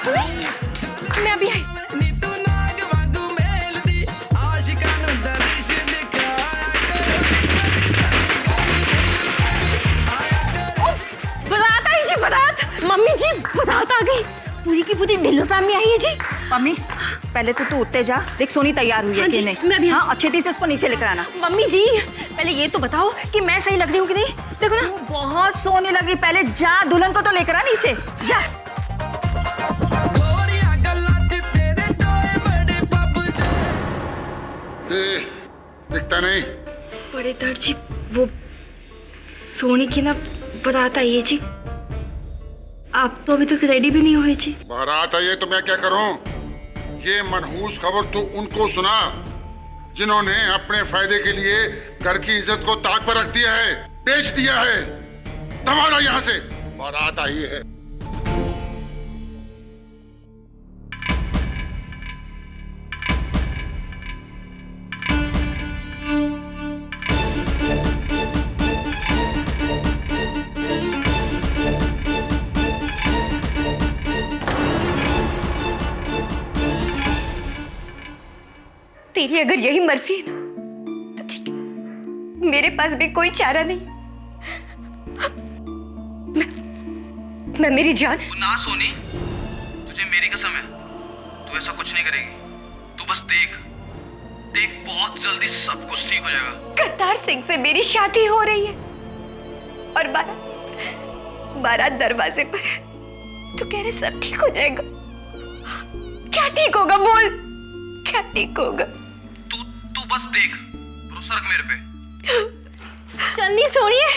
सुनी, मैं अभी आई। बारात आई जी, बारात। मम्मी जी, बारात आ गई। पूरी की पूरी ढिल्लो फैमिली आई है जी। मम्मी पहले तो तू उत्ते जा, देख सोनी तैयार हुई है कि नहीं। मैं भी। हाँ, अच्छे से उसको नीचे लेकर आना। मम्मी जी पहले ये तो बताओ कि मैं सही लग रही हूँ कि नहीं। देखो ना, तू बहुत सोनी लग रही, पहले जा दुल्हन को तो लेकर आ नीचे जा। दिखता नहीं। बड़े दर्द जी, वो सोनी की ना बारात आई है जी। आप तो अभी तक रेडी भी नहीं हुए जी। बारात आई है तो मैं क्या करूं? ये मनहूस खबर तो उनको सुना जिन्होंने अपने फायदे के लिए घर की इज्जत को ताक पर रख दिया है, बेच दिया है। दबाना यहाँ से, बारात आई है। तेरी अगर यही मर्जी है ना तो ठीक है, मेरे पास भी कोई चारा नहीं। मैं मेरी जान। ना सोनी, तुझे मेरी कसम है, तू ऐसा कुछ नहीं करेगी। तू बस देख देख, बहुत जल्दी सब कुछ ठीक हो जाएगा। करतार सिंह से मेरी शादी हो रही है और बारात दरवाजे पर है। तू कह रहे सब ठीक हो जाएगा? क्या ठीक होगा बोल, क्या ठीक होगा? तू बस देख, भरोसा रख मेरे पे। चलनी सोनिए,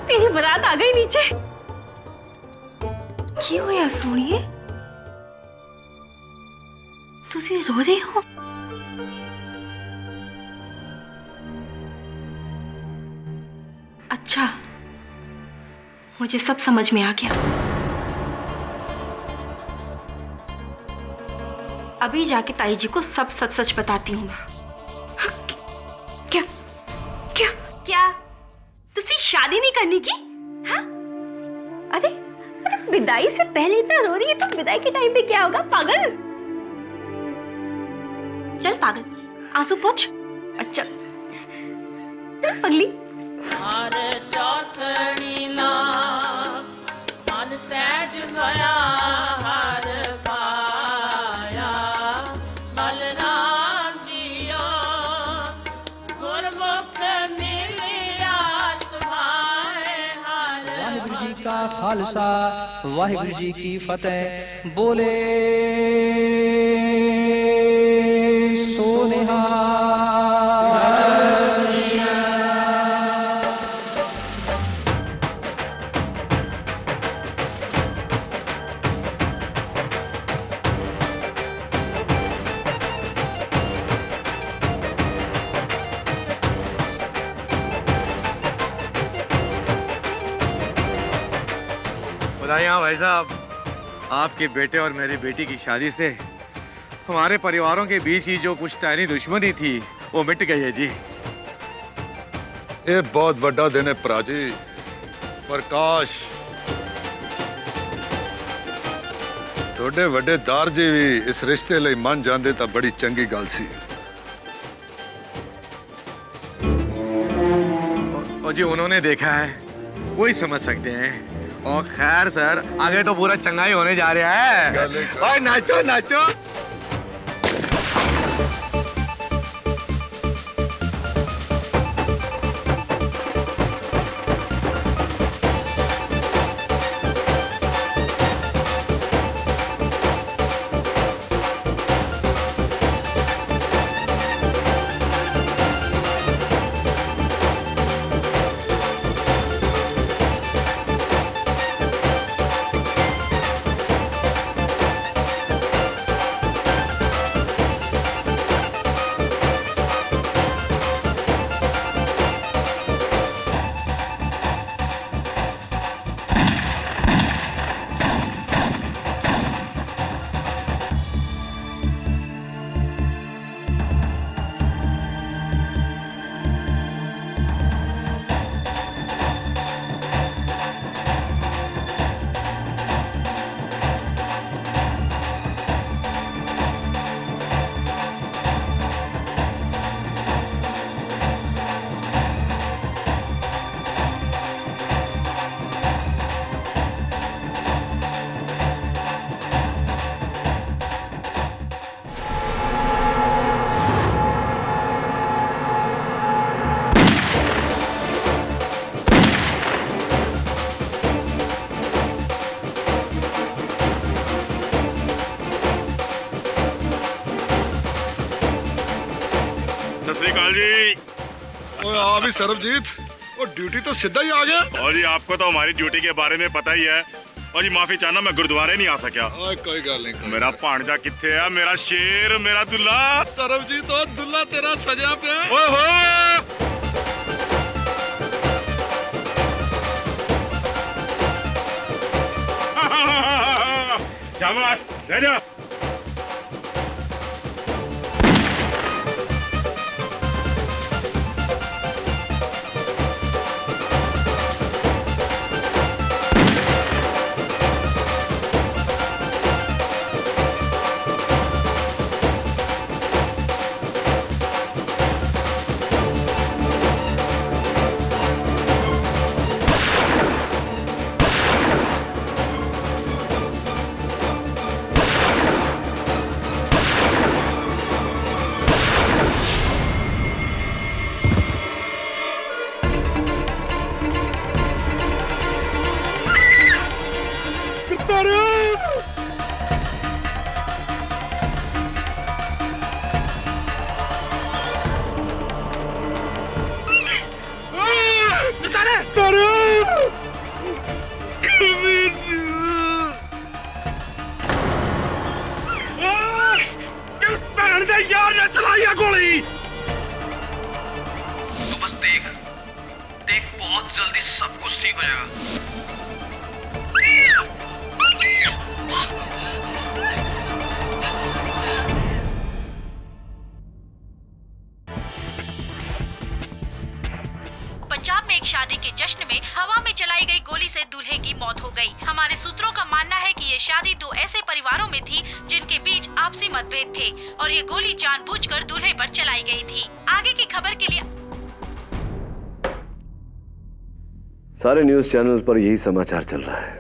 तेरी बारात आ गई नीचे। क्यों होया सोनिए, तुसी रो रही हो? अच्छा, मुझे सब समझ में आ गया। अभी जाके ताई जी को सब सच सच बताती हूँ। क्या क्या क्या तुसी शादी नहीं करने की? हाँ? अरे विदाई से पहले इतना रो रही है तो विदाई के टाइम पे क्या होगा? पागल, चल पागल, आंसू पोंछ। अच्छा पगली। खालसा वाहिगुरु जी की फतेह। बोले सोनिहा। बधाइयाँ भाई साहब, आपके बेटे और मेरी बेटी की शादी से हमारे परिवारों के बीच ही जो कुछ पुश्तैनी दुश्मनी थी वो मिट गई है जी। ये बहुत बड़ा दिन है प्राजी। प्रकाश थोड़े वड्डे दार जी भी इस रिश्ते लिए मन जाते तो बड़ी चंगी गल सी। और जी उन्होंने देखा है वही समझ सकते हैं। और खैर सर, आगे तो पूरा चंगाई होने जा रहा है। और नाचो नाचो। ससुराल जी। ओए आ भी सरबजीत, और ड्यूटी तो सीधा ही आ गया। और जी आपको तो हमारी ड्यूटी के बारे में पता ही है। और जी माफी चाहना, मैं गुरुद्वारे नहीं आ सका। ओए कोई गल नहीं। मेरा भांजा किथे है, मेरा शेर, मेरा दुल्ला। सरबजीत ओ दुल्ला तेरा सजा पे। ओए हो शाबाश, ले जा। यार ने चलाई है गोली। तू बस देख, बहुत जल्दी सब कुछ ठीक हो जाएगा। पंजाब में एक शादी के जश्न में हवा में चलाई गई गोली से दूल्हे की मौत हो गई। हमारे सूत्रों का मानना है कि ये शादी दो ऐसे परिवारों में थी जिनके बीच आपसी मतभेद थे और ये गोली जानबूझकर दूल्हे पर चलाई गई थी। आगे की खबर के लिए सारे न्यूज चैनल्स पर यही समाचार चल रहा है।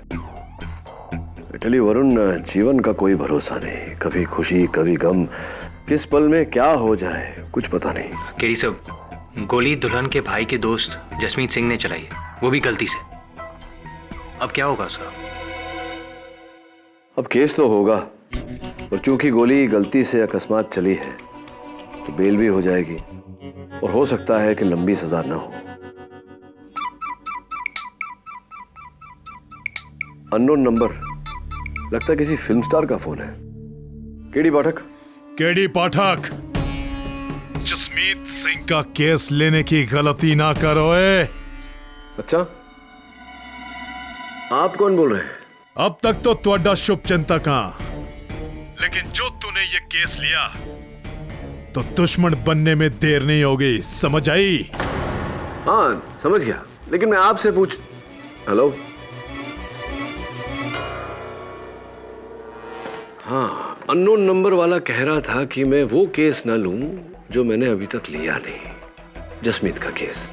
इटली वरुण, जीवन का कोई भरोसा नहीं, कभी खुशी कभी गम, किस पल में क्या हो जाए कुछ पता नहीं। केडी साहब, गोली दुल्हन के भाई के दोस्त जसमीत सिंह ने चलाई है, वो भी गलती से। अब क्या होगा उसका? अब केस तो होगा, और चूंकि गोली गलती से अकस्मात चली है तो बेल भी हो जाएगी और हो सकता है कि लंबी सजा ना हो। अननोन नंबर, लगता है किसी फिल्म स्टार का फोन है। केडी पाठक। केडी पाठक, जसमीत सिंह का केस लेने की गलती ना करो। अच्छा, आप कौन बोल रहे हैं? अब तक तो ਤੁਹਾਡਾ शुभ चिंतक हाँ, लेकिन जो तूने ये केस लिया तो दुश्मन बनने में देर नहीं होगी, समझ आई? हाँ समझ गया, लेकिन मैं आपसे पूछ। हेलो, हाँ, अननोन नंबर वाला कह रहा था कि मैं वो केस ना लूं जो मैंने अभी तक लिया नहीं, जसमीत का केस।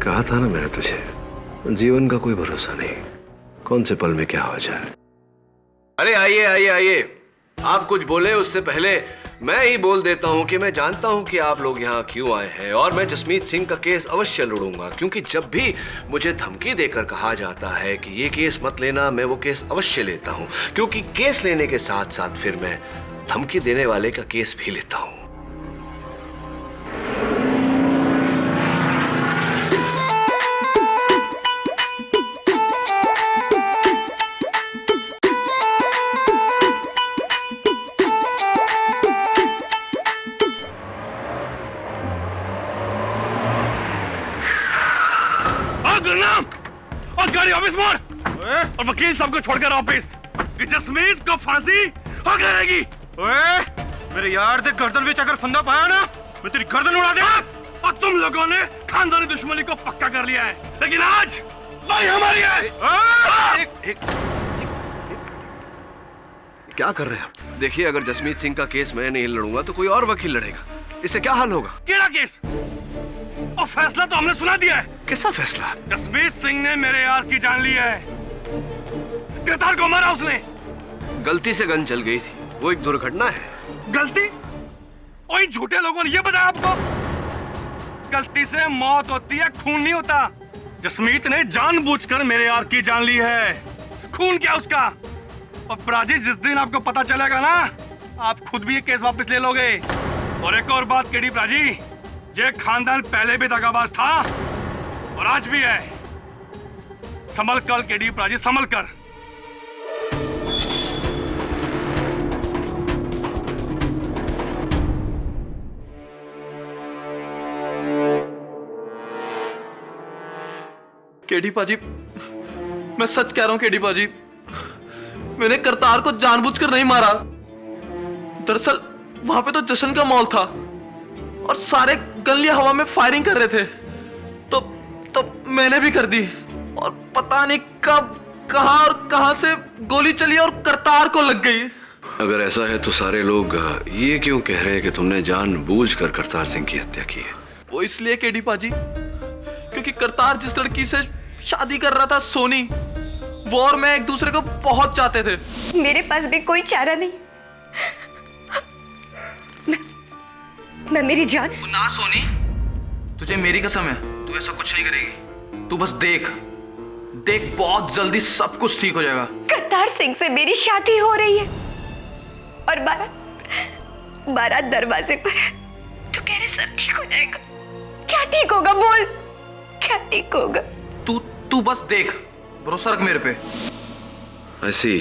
कहा था ना मैंने तुझे, जीवन का कोई भरोसा नहीं, कौन से पल में क्या हो जाए। अरे आइए आइए आइए, आप कुछ बोले उससे पहले मैं ही बोल देता हूं कि मैं जानता हूं कि आप लोग यहां क्यों आए हैं, और मैं जसमीत सिंह का केस अवश्य लड़ूंगा, क्योंकि जब भी मुझे धमकी देकर कहा जाता है कि ये केस मत लेना, मैं वो केस अवश्य लेता हूं, क्योंकि केस लेने के साथ साथ फिर मैं धमकी देने वाले का केस भी लेता हूं। और गाड़ी ऑफिस मोड़, और वकील साहब को छोड़कर ऑफिस। जसमीत को फांसी हो करेगी। मेरे यार दे गर्दन विच अगर फंदा पाया ना, मैं तेरी गर्दन उड़ा दे। और तुम लोगों ने खानदानी दुश्मनी को पक्का कर लिया है, लेकिन आज भाई हमारी है। क्या कर रहे हैं आप? देखिए, अगर जसमीत सिंह का केस मैं नहीं लड़ूंगा तो कोई और वकील लड़ेगा, इससे क्या हल होगा? केड़ा केस? और फैसला तो हमने सुना दिया है। कैसा फैसला? जसमीत सिंह ने मेरे यार की जान ली है, गिरफ्तार को मारा उसने। गलती से गन चल गई थी, वो एक दुर्घटना है। गलती? और झूठे लोगों ने ये बताया आपको? गलती से मौत होती है, खून नहीं होता। जसमीत ने जानबूझकर मेरे यार की जान ली है। खून क्या उसका? और प्राची, जिस दिन आपको पता चलेगा ना, आप खुद भी ये केस वापस ले लोगे। और एक और बात केडी प्राची, ये खानदान पहले भी दगाबाज था और आज भी है। संभल कर केडी प्राची, संभल कर। केडी पाजी, मैं सच कह रहा हूं केडी पाजी, मैंने करतार को जानबूझकर नहीं मारा। दरअसल वहां पे तो जश्न का माहौल था और सारे गलियां हवा में फायरिंग कर रहे थे, तो मैंने भी कर दी। और पता नहीं कब, कहां और कहां से गोली चली और करतार को लग गई। अगर ऐसा है तो सारे लोग ये क्यों कह रहे हैं कि तुमने जानबूझकर करतार सिंह की हत्या की है? वो इसलिए केडी पाजी, क्योंकि करतार जिस लड़की से शादी कर रहा था, सोनी, वो और मैं एक दूसरे को बहुत चाहते थे। मेरे पास भी कोई चारा नहीं। मैं मेरी जान। ना सोनी, तुझे मेरी कसम है, तू ऐसा कुछ नहीं करेगी। तू बस देख, बहुत जल्दी सब कुछ ठीक हो जाएगा। करतार सिंह से मेरी शादी हो रही है और बारात दरवाजे पर है। तू कह रहे सब ठीक हो जाएगा? क्या ठीक होगा बोल, क्या ठीक होगा? तू बस देख, भरोसा रख मेरे पे। ऐसी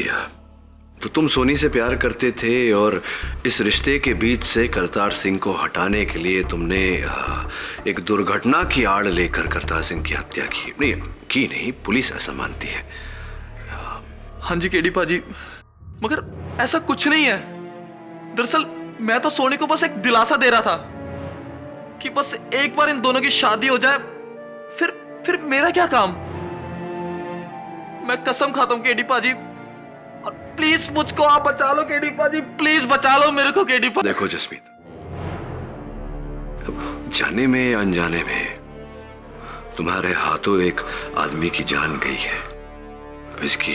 तो तुम सोनी से प्यार करते थे और इस रिश्ते के बीच से करतार सिंह को हटाने के लिए तुमने एक दुर्घटना की आड़ लेकर करतार सिंह की हत्या की। नहीं, पुलिस ऐसा मानती है। हाँ जी केडी पाजी, मगर ऐसा कुछ नहीं है। दरअसल मैं तो सोनी को बस एक दिलासा दे रहा था कि बस एक बार इन दोनों की शादी हो जाए, फिर मेरा क्या काम। मैं कसम खाता हूं केडी पाजी, और प्लीज मुझको आप बचा लो केडी पाजी, प्लीज बचा लो मेरे को केडी पाजी। देखो जसमीत, जाने में अनजाने में तुम्हारे हाथों एक आदमी की जान गई है। इसकी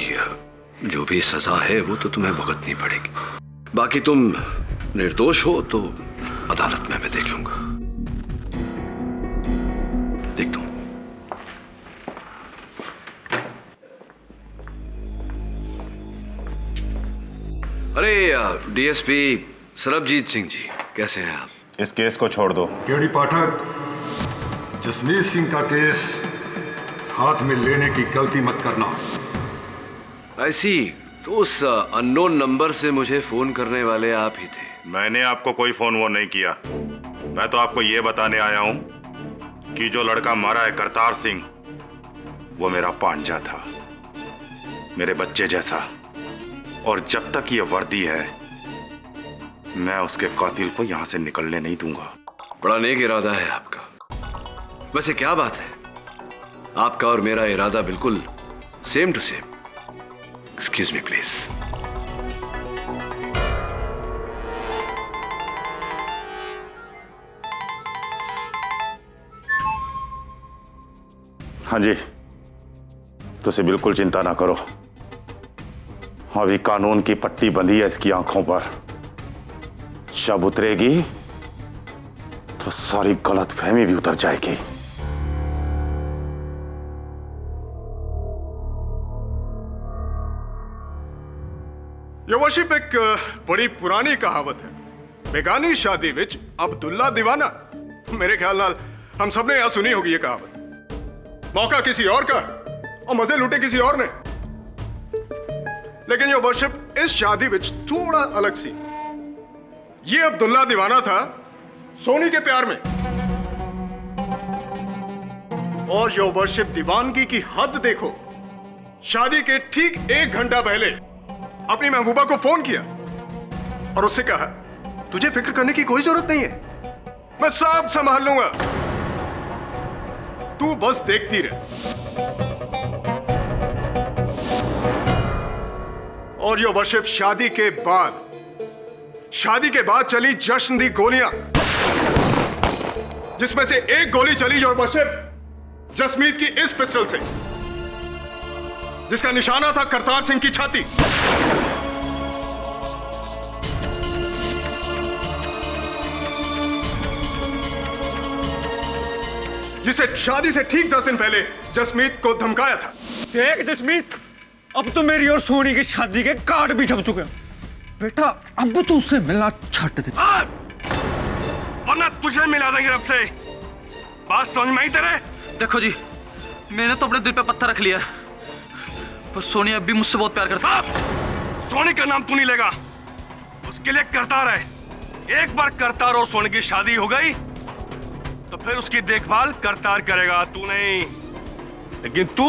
जो भी सजा है वो तो तुम्हें भुगतनी पड़ेगी। बाकी तुम निर्दोष हो तो अदालत में मैं देख लूंगा, देखता हूं। अरे डीएसपी सरबजीत सिंह जी, कैसे हैं आप? इस केस को छोड़ दो। केडी पाठक, जसमीत सिंह का केस हाथ में लेने की गलती मत करना। ऐसी तो उस अननोन नंबर से मुझे फोन करने वाले आप ही थे। मैंने आपको कोई फोन वोन नहीं किया। मैं तो आपको यह बताने आया हूं कि जो लड़का मारा है करतार सिंह, वो मेरा पांजा था, मेरे बच्चे जैसा। और जब तक ये वर्दी है, मैं उसके कातिल को यहां से निकलने नहीं दूंगा। बड़ा नेक इरादा है आपका। वैसे क्या बात है, आपका और मेरा इरादा बिल्कुल same to same. Excuse me please. हाँ जी, तुझे बिल्कुल चिंता ना करो। अभी कानून की पट्टी बंधी है इसकी आंखों पर। जब उतरेगी तो सारी गलतफहमी भी उतर जाएगी। ये वर्शिप एक बड़ी पुरानी कहावत है, बेगानी शादी विच अब्दुल्ला दीवाना। मेरे ख्याल नाल हम सब ने यहां सुनी होगी ये कहावत। मौका किसी और का और मजे लूटे किसी और ने। लेकिन ये वर्शिप इस शादी विच थोड़ा अलग सी। ये अब्दुल्ला दीवाना था सोनी के प्यार में, और यो वर्शिप दीवानगी की हद देखो। शादी के ठीक 1 घंटा पहले अपनी महबूबा को फोन किया और उससे कहा, तुझे फिक्र करने की कोई जरूरत नहीं है, मैं सब संभाल लूंगा, तू बस देखती रह। और ये वर्शिप शादी के बाद चली जश्न दी गोलियां, जिसमें से एक गोली चली जो वर्शिप जसमीत की इस पिस्टल से, जिसका निशाना था करतार सिंह की छाती। जिसे शादी से ठीक 10 दिन पहले जसमीत को धमकाया था। देख जसमीत, अब तो मेरी और सोनी की शादी के कार्ड भी छप चुके हैं। बेटा अब तो उससे मिलना छट दे, वरना तुझे मिला देंगे रब से। बात समझ में आई तेरे? देखो जी, मैंने तो अपने दिल पे पत्थर रख लिया, पर सोनी अब भी मुझसे बहुत प्यार करती है। सोनी का नाम तू नहीं लेगा, उसके लिए करतार है। एक बार करतार और सोनी की शादी हो गई तो फिर उसकी देखभाल करतार करेगा, तू नहीं। लेकिन तू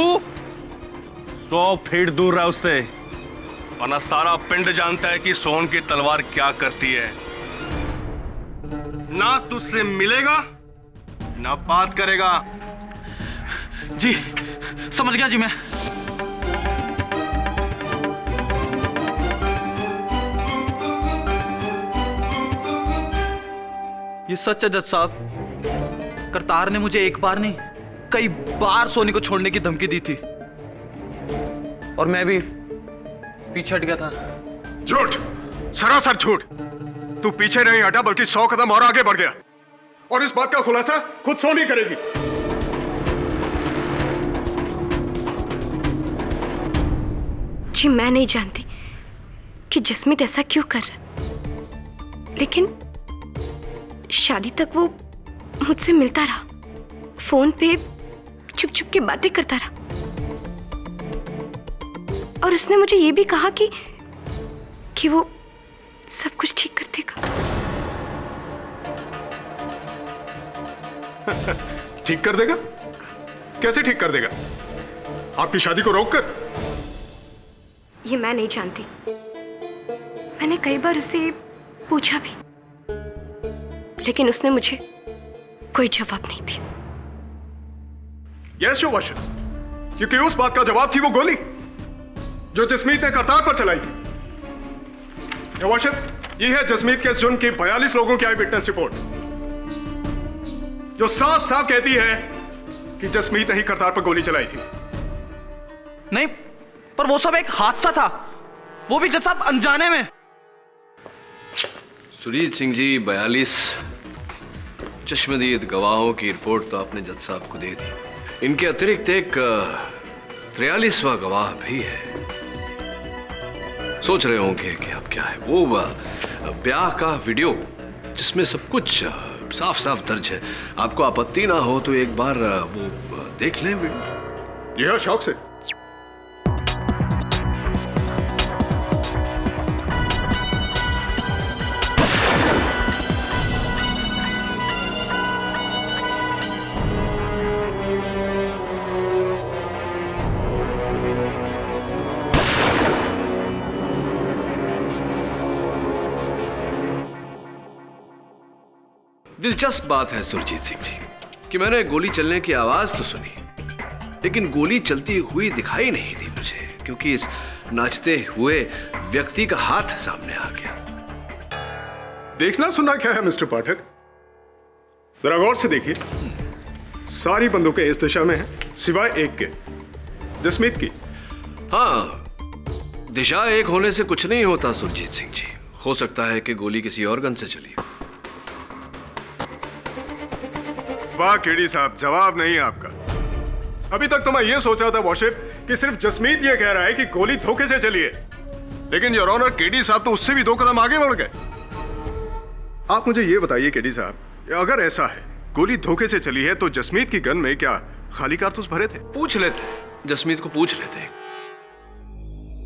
100 फीट दूर रह उससे, वरना सारा पिंड जानता है कि सोन की तलवार क्या करती है। ना तुझसे मिलेगा ना बात करेगा। जी समझ गया जी मैं। ये सच है जज साहब, करतार ने मुझे एक बार नहीं कई बार सोनी को छोड़ने की धमकी दी थी और मैं भी पीछे हट गया था। झूठ, सरासर झूठ। तू पीछे नहीं हटा बल्कि 100 कदम और आगे बढ़ गया, और इस बात का खुलासा खुद सोनी करेगी। जी मैं नहीं जानती कि जसमीत ऐसा क्यों कर रहा है, लेकिन शादी तक वो मुझसे मिलता रहा, फोन पे चुप चुप के बातें करता रहा, और उसने मुझे ये भी कहा कि वो सब कुछ ठीक कर देगा। ठीक कर देगा? कैसे ठीक कर देगा? आपकी शादी को रोककर? ये मैं नहीं जानती। मैंने कई बार उससे पूछा भी, लेकिन उसने मुझे कोई जवाब नहीं दिया। यस योर वर्शिप, क्योंकि उस बात का जवाब थी वो गोली जो जसमीत ने करतार पर चलाई थी। योर वर्शिप, ये है जसमीत के जुर्म की 42 लोगों की आई विटनेस रिपोर्ट, जो साफ साफ कहती है कि जसमीत ने ही करतार पर गोली चलाई थी। नहीं, पर वो सब एक हादसा था, वो भी जज साहब अनजाने में। सुरजीत सिंह जी, 42 चश्मदीद गवाहों की रिपोर्ट तो आपने जज साहब को दे दी। इनके अतिरिक्त एक 43वां गवाह भी है। सोच रहे होंगे कि अब क्या है वो ब्याह का वीडियो जिसमें सब कुछ साफ साफ दर्ज है। आपको आपत्ति ना हो तो एक बार वो देख लें वीडियो। जी हाँ, शौक से। दिलचस्प बात है सुरजीत सिंह जी कि मैंने गोली चलने की आवाज तो सुनी, लेकिन गोली चलती हुई दिखाई नहीं दी मुझे, क्योंकि इस नाचते हुए व्यक्ति का हाथ सामने आ गया। देखना सुनना क्या है मिस्टर पाठक, जरा गौर से देखिए। सारी बंदूकें इस दिशा में हैं, सिवाय एक के, जसमीत की। हाँ, दिशा एक होने से कुछ नहीं होता सुरजीत सिंह जी। हो सकता है कि गोली किसी और गन से चली। वाह केडी साहब, जवाब नहीं आपका। अभी तक तो मैं ये सोच रहा था वर्शिप कि सिर्फ जसमीत ये कह रहा है कि गोली धोखे से चली है, लेकिन योर ऑनर केडी साहब तो उससे भी 2 कदम आगे बढ़ गए। आप मुझे ये बताइए केडी साहब, अगर ऐसा है गोली धोखे से चली है तो जसमीत की गन में क्या खाली कारतूस भरे थे? पूछ लेते, जसमीत को पूछ लेते।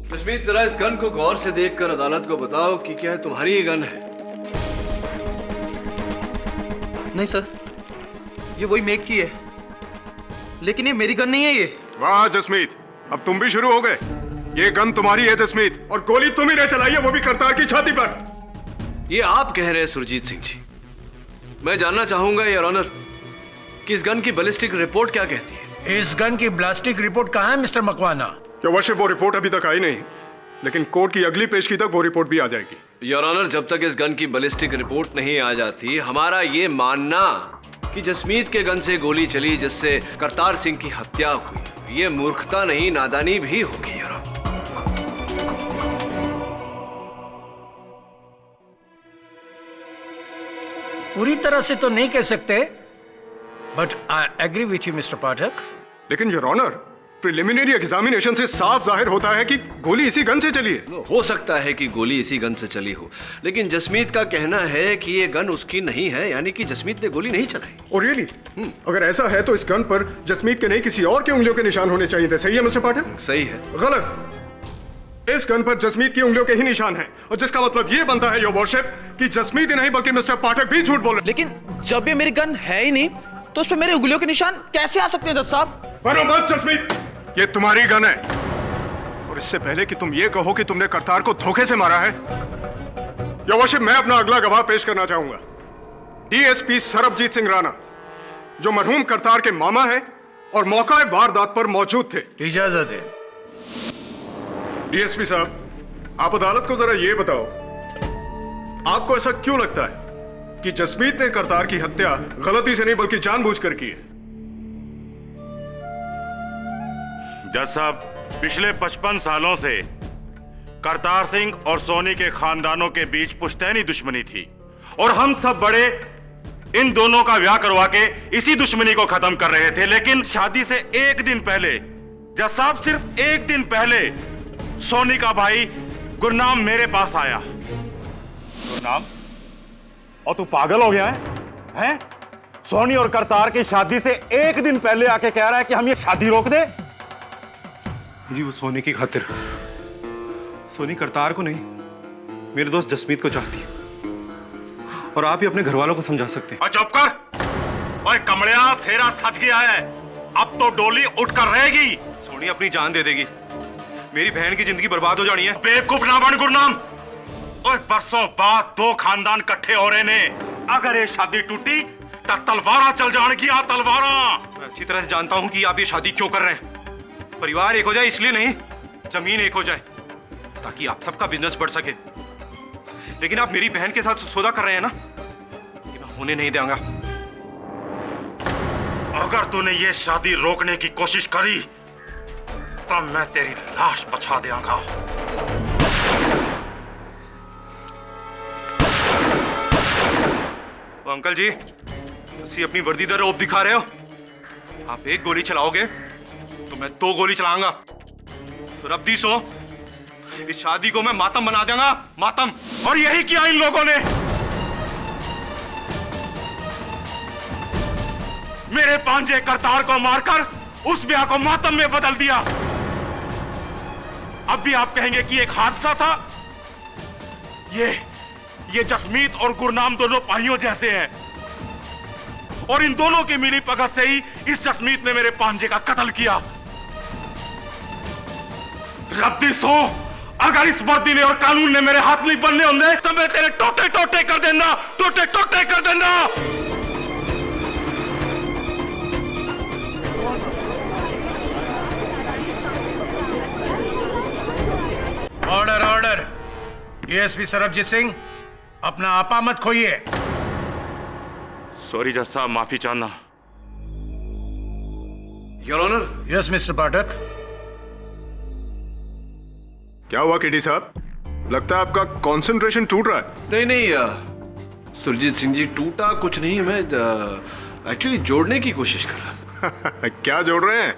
जसमीत, जरा इस गन को गौर से देखकर अदालत को बताओ कि क्या तुम्हारी ही गन है? नहीं सर, ये वही मेक की है, लेकिन ये मेरी गन नहीं है। ये वाह जसमीत, अब तुम भी शुरू हो गए। ये गन तुम्हारी है जसमीत, और गोली तुम ही ने चलाई है, वो भी करतार की छाती पर। ये आप कह रहे हैं सुरजीत सिंह जी। मैं जानना चाहूंगा योर ऑनर कि इस गन की बैलिस्टिक रिपोर्ट क्या कहती है? इस गन की बैलिस्टिक रिपोर्ट कहाँ है मिस्टर मकवाना? क्या वर्शिप, वो रिपोर्ट अभी तक आई नहीं, लेकिन कोर्ट की अगली पेशगी तक वो रिपोर्ट भी आ जाएगी। योर ऑनर, जब तक इस गन की बैलिस्टिक रिपोर्ट नहीं आ जाती, हमारा ये मानना कि जसमीत के गन से गोली चली जिससे करतार सिंह की हत्या हुई, ये मूर्खता नहीं नादानी भी होगी। योर ऑनर, पूरी तरह से तो नहीं कह सकते, but I agree with you mister Pathak. लेकिन योर ऑनर, प्रिलिमिनरी एग्जामिनेशन से साफ जाहिर होता है कि गोली इसी गन से चली है। हो सकता है कि गोली इसी गन से चली हो, लेकिन जसमीत का कहना है कि ये गन उसकी नहीं है, यानी कि जसमीत ने गोली नहीं चलाई। और रियली? अगर ऐसा है तो इस गन पर जसमीत के नहीं किसी और के उंगलियों के निशान होने चाहिए थे। सही है मिस्टर पाठक? सही है। गलत। इस गन पर जसमीत की उंगलियों के ही निशान हैं, और जिसका मतलब ये बनता है योर वर्शिप कि जसमीत ही नहीं बल्कि मिस्टर पाठक भी झूठ बोल रहे। लेकिन जब ये मेरी गन है ही नहीं तो उस पर मेरे उंगलियों के निशान कैसे आ सकते हैं जज साहब? बनो मत जसमीत, ये तुम्हारी गन है, और इससे पहले कि तुम ये कहो कि तुमने करतार को धोखे से मारा है, योर वर्शिप, मैं अपना अगला गवाह पेश करना चाहूंगा। डीएसपी सरबजीत सिंह राणा, जो मरहूम करतार के मामा हैं और मौका वारदात पर मौजूद थे। इजाजत है। डीएसपी साहब, आप अदालत को जरा ये बताओ, आपको ऐसा क्यों लगता है कि जसमीत ने करतार की हत्या गलती से नहीं बल्कि जानबूझकर की है? जज साहब, पिछले 55 सालों से करतार सिंह और सोनी के खानदानों के बीच पुश्तैनी दुश्मनी थी, और हम सब बड़े इन दोनों का ब्याह करवा के इसी दुश्मनी को खत्म कर रहे थे। लेकिन शादी से एक दिन पहले, जज साहब सिर्फ एक दिन पहले, सोनी का भाई गुरनाम मेरे पास आया। गुरनाम, और तू पागल हो गया है? सोनी और करतार की शादी से एक दिन पहले आके कह रहा है कि हम ये शादी रोक दे? जी वो सोनी की खातिर, सोनी करतार को नहीं मेरे दोस्त जसमीत को चाहती है, और आप ही अपने घर वालों को समझा सकते हैं। चुप कर। ओए कमलिया, सेरा सज गया है, अब तो डोली उठकर रहेगी। सोनी अपनी जान दे देगी, मेरी बहन की जिंदगी बर्बाद हो जानी है। बेवकूफ ना बन गुरनाम। ओए बरसों बाद दो खानदान इकट्ठे हो रहे ने, अगर ये शादी टूटी तो तलवारा चल जाएगी। आ तलवारा। मैं अच्छी तरह से जानता हूं कि आप ये शादी क्यों कर रहे हैं। परिवार एक हो जाए इसलिए नहीं, जमीन एक हो जाए ताकि आप सबका बिजनेस बढ़ सके। लेकिन आप मेरी बहन के साथ सौदा कर रहे हैं ना, ये मैं होने नहीं दूंगा। अगर तूने ये शादी रोकने की कोशिश करी तब मैं तेरी लाश बचा देऊंगा। अंकल जी, तुसी अपनी वर्दी दा रौब दिखा रहे हो। आप एक गोली चलाओगे तो मैं 2 गोली चलाऊंगा। तो रब दी सो, इस शादी को मैं मातम बना दूंगा, मातम। और यही किया इन लोगों ने। मेरे पांजे करतार को मारकर उस ब्याह को मातम में बदल दिया। अब भी आप कहेंगे कि एक हादसा था? ये जसमीत और गुरनाम दोनों भाइयों जैसे हैं, और इन दोनों की मिली भगत से ही इस जसमीत ने मेरे पांजे का कत्ल किया। रब्बी सो, अगर इस वर्दी ने और कानून ने मेरे हाथ नहीं बनने होंगे तो मैं तेरे टोटे टोटे कर देना, टोटे टोटे कर देना। Order order. DSP Sarabjit Singh, अपना आपा मत खोइए। सॉरी जज साहब, माफी चाहना। Your honour. Yes mister Pathak. क्या हुआ केडी साहब? लगता है आपका कंसंट्रेशन टूट रहा है। नहीं सुरजीत सिंह जी, टूटा कुछ नहीं, मैं एक्चुअली जोड़ने की कोशिश कर रहा था। क्या जोड़ रहे हैं?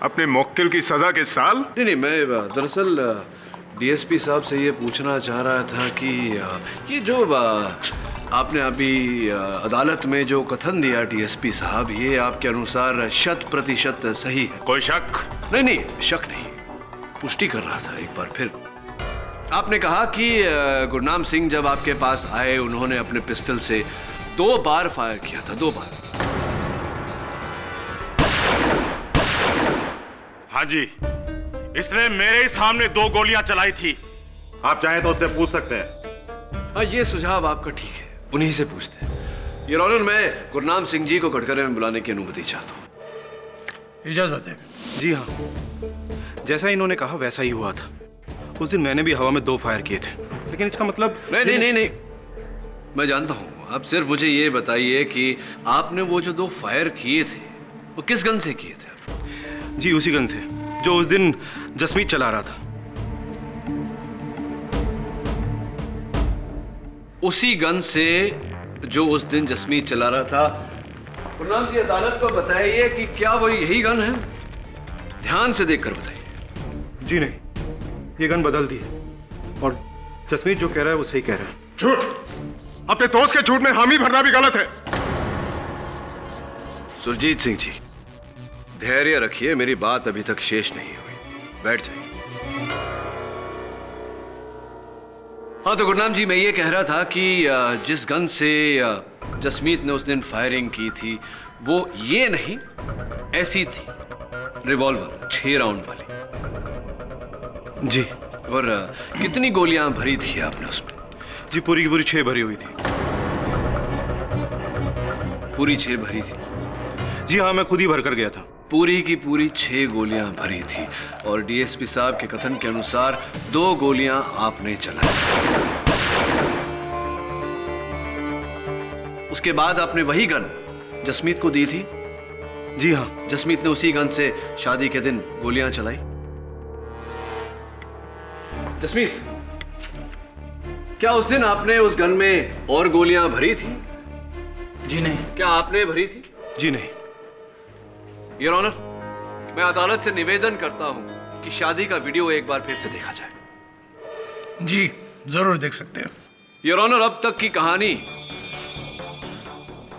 अपने मुक्किल की सजा के साल? नहीं, मैं दरअसल डीएसपी साहब से ये पूछना चाह रहा था कि ये जो आपने अभी अदालत में जो कथन दिया डीएसपी साहब, ये आपके अनुसार 100% सही है? कोई शक? नहीं, शक नहीं, पुष्टि कर रहा था एक बार फिर। आपने कहा कि गुरनाम सिंह जब आपके पास आए उन्होंने अपने पिस्टल से 2 बार फायर किया था, 2 बार। हाँ जी, इसने मेरे ही सामने 2 गोलियां चलाई थी। आप चाहें तो उससे पूछ सकते हैं। हाँ, ये सुझाव आपका ठीक है, उन्हीं से पूछते हैं। योर ऑनर, मैं गुरनाम सिंह जी को कटघरे में बुलाने की अनुमति चाहता हूँ। इजाजत है। जी हाँ, जैसा इन्होंने कहा वैसा ही हुआ था। उस दिन मैंने भी हवा में 2 फायर किए थे, लेकिन इसका मतलब नहीं, मैं जानता हूँ। आप सिर्फ मुझे ये बताइए कि आपने वो जो 2 फायर किए थे वो किस गन से किए थे? जी उसी गन से जो उस दिन जसमीत चला रहा था। उसी गन से जो उस दिन जसमीत चला रहा था। गुरनाम जी, अदालत को बताइए कि क्या वो यही गन है? ध्यान से देखकर बताइए। जी नहीं, ये गन बदल दी है और जसमीत जो कह रहा है वो सही कह रहा है। झूठ! अपने दोस्त के झूठ में हामी भरना भी गलत है। सुरजीत सिंह जी, धैर्य रखिए, मेरी बात अभी तक शेष नहीं हुई। बैठ जाइए। हाँ तो गुरनाम जी, मैं ये कह रहा था कि जिस गन से जसमीत ने उस दिन फायरिंग की थी वो ये नहीं ऐसी थी, रिवॉल्वर 6 राउंड वाली। जी। और कितनी गोलियां भरी थी आपने उसमें? जी पूरी की पूरी 6 भरी हुई थी। पूरी 6 भरी थी? जी हाँ, मैं खुद ही भर कर गया था। पूरी की पूरी 6 गोलियां भरी थी और डीएसपी साहब के कथन के अनुसार 2 गोलियां आपने चलाई। उसके बाद आपने वही गन जसमीत को दी थी? जी हाँ। जसमीत ने उसी गन से शादी के दिन गोलियां चलाई? जसमीत, क्या उस दिन आपने उस गन में और गोलियां भरी थी? जी नहीं। क्या आपने भरी थी? जी नहीं। योर ऑनर, मैं अदालत से निवेदन करता हूं कि शादी का वीडियो एक बार फिर से देखा जाए। जी जरूर देख सकते हैं। योर ऑनर, अब तक की कहानी,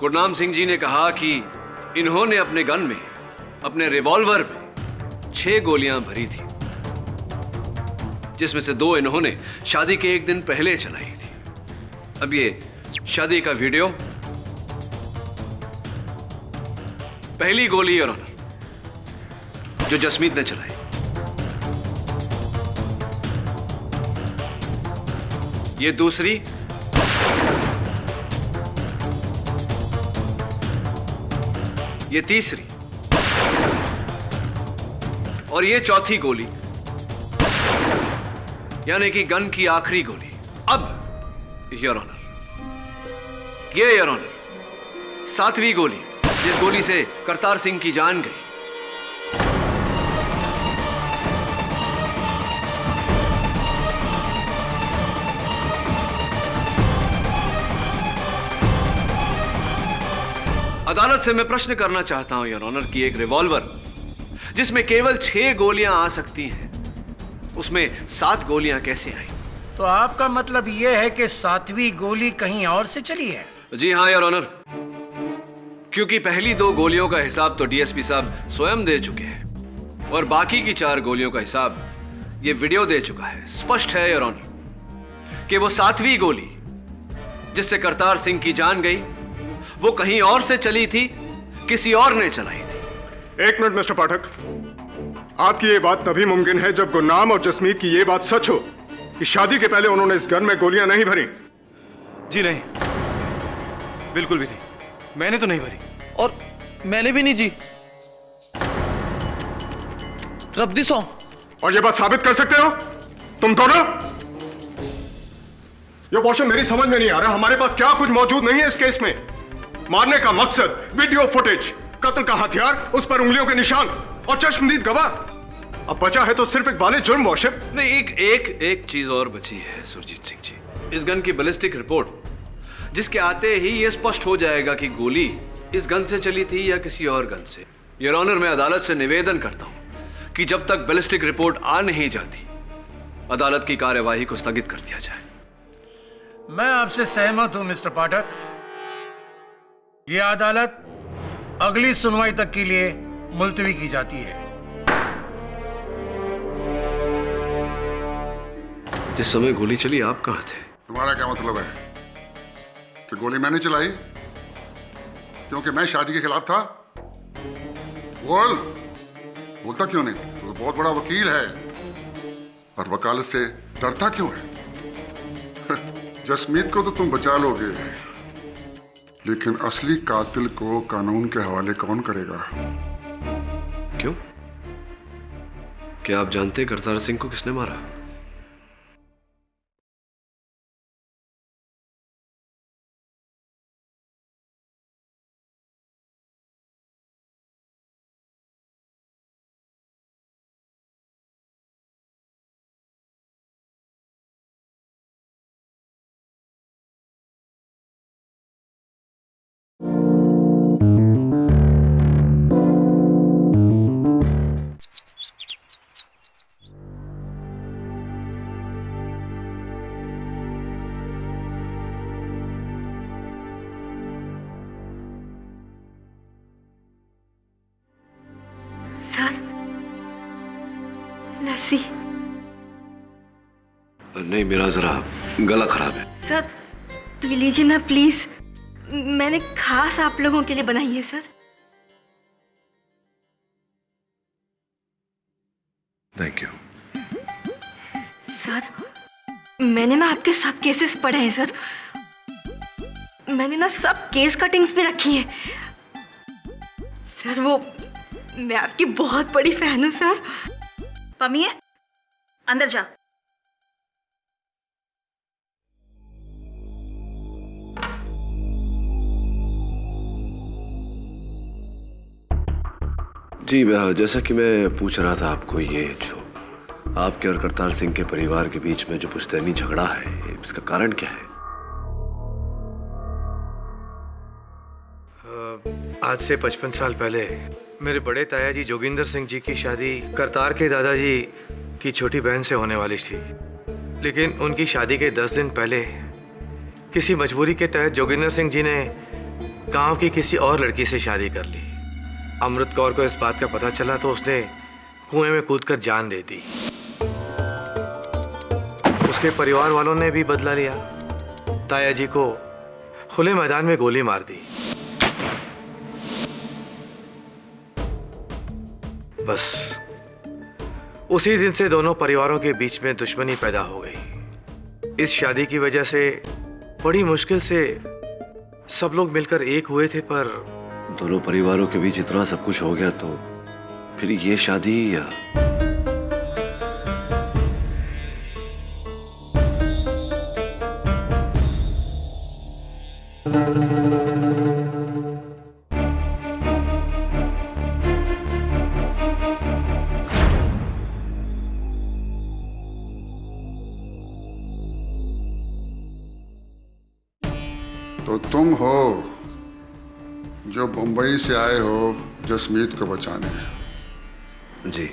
गुरनाम सिंह जी ने कहा कि इन्होंने अपने गन में, अपने रिवॉल्वर में 6 गोलियां भरी थी, जिसमें से 2 इन्होंने शादी के एक दिन पहले चलाई थी। अब ये शादी का वीडियो, पहली गोली योर ऑनर जो जसमीत ने चलाई, ये दूसरी, ये तीसरी और ये चौथी गोली, यानी कि गन की आखिरी गोली। अब योर ऑनर, ये योर ऑनर 7वीं गोली, जिस गोली से करतार सिंह की जान गई। अदालत से मैं प्रश्न करना चाहता हूं योर ऑनर कि एक रिवॉल्वर जिसमें केवल 6 गोलियां आ सकती हैं, उसमें 7 गोलियां कैसे आई? तो आपका मतलब यह है कि 7वीं गोली कहीं और से चली है? जी हां योर ऑनर, क्योंकि पहली 2 गोलियों का हिसाब तो डीएसपी साहब स्वयं दे चुके हैं और बाकी की 4 गोलियों का हिसाब ये वीडियो दे चुका है। स्पष्ट है योर ऑनर कि वो 7वीं गोली जिससे करतार सिंह की जान गई, वो कहीं और से चली थी, किसी और ने चलाई थी। 1 मिनट मिस्टर पाठक, आपकी ये बात तभी मुमकिन है जब गुरनाम और जसमीत की ये बात सच हो कि शादी के पहले उन्होंने इस गन में गोलियां नहीं भरी। जी नहीं, बिल्कुल भी नहीं, मैंने तो नहीं भरी। और मैंने भी नहीं जी। रब्दी सौ। और ये बात साबित कर सकते हो तुम दोनों? ये क्वेश्चन मेरी समझ में नहीं आ रहा। हमारे पास क्या कुछ मौजूद नहीं है इस केस में? मारने का मकसद, वीडियो फुटेज, कत्ल का हथियार, उस पर उंगलियों के निशान और चश्मदीद गवाह। अब बचा है तो सिर्फ एक बाले जुर्म वॉशिप। नहीं, एक चीज और बची है सुरजीत सिंह जी। इस गन की बैलिस्टिक रिपोर्ट, जिसके आते ही यह स्पष्ट हो जाएगा कि गोली इस गन से चली थी या किसी और गन से। योर ऑनर, मैं अदालत से निवेदन करता हूं कि जब तक बैलिस्टिक रिपोर्ट आ नहीं जाती, अदालत की कार्यवाही को स्थगित कर दिया जाए। मैं आपसे सहमत हूं मिस्टर पाठक। यह अदालत अगली सुनवाई तक के लिए मुलतवी की जाती है। जिस समय गोली चली आप कहां थे? तुम्हारा क्या मतलब है कि गोली मैंने चलाई क्योंकि मैं शादी के खिलाफ था? बोलता क्यों नहीं? तो बहुत बड़ा वकील है और वकालत से डरता क्यों है? जसमीत को तो तुम बचा लोगे, लेकिन असली कातिल को कानून के हवाले कौन करेगा? क्यों? क्या आप जानते करतार सिंह को किसने मारा? सर लस्सी। नहीं, मेरा जरा गला खराब है। सर पी लीजिए ना प्लीज, मैंने खास आप लोगों के लिए बनाई है सर। Thank you. सर मैंने ना आपके सब केसेस पढ़े हैं सर, मैंने ना सब केस कटिंग्स भी रखी हैं सर। वो मैं आपकी बहुत बड़ी फैन हूँ सर। पमिए अंदर जा। जी, जैसा कि मैं पूछ रहा था आपको, ये जो आपके और करतार सिंह के परिवार के बीच में जो पुश्तैनी झगड़ा है, इसका कारण क्या है? आज से 55 साल पहले मेरे बड़े ताया जी जोगिंदर सिंह जी की शादी करतार के दादाजी की छोटी बहन से होने वाली थी, लेकिन उनकी शादी के 10 दिन पहले किसी मजबूरी के तहत जोगिंदर सिंह जी ने गांव की किसी और लड़की से शादी कर ली। अमृत कौर को इस बात का पता चला तो उसने कुएं में कूदकर जान दे दी। उसके परिवार वालों ने भी बदला लिया, ताया जी को खुले मैदान में गोली मार दी। बस उसी दिन से दोनों परिवारों के बीच में दुश्मनी पैदा हो गई। इस शादी की वजह से बड़ी मुश्किल से सब लोग मिलकर एक हुए थे, पर दोनों परिवारों के बीच इतना सब कुछ हो गया तो फिर ये शादी या तो तुम हो जो मुंबई से आए हो जसमीत को बचाने। जी।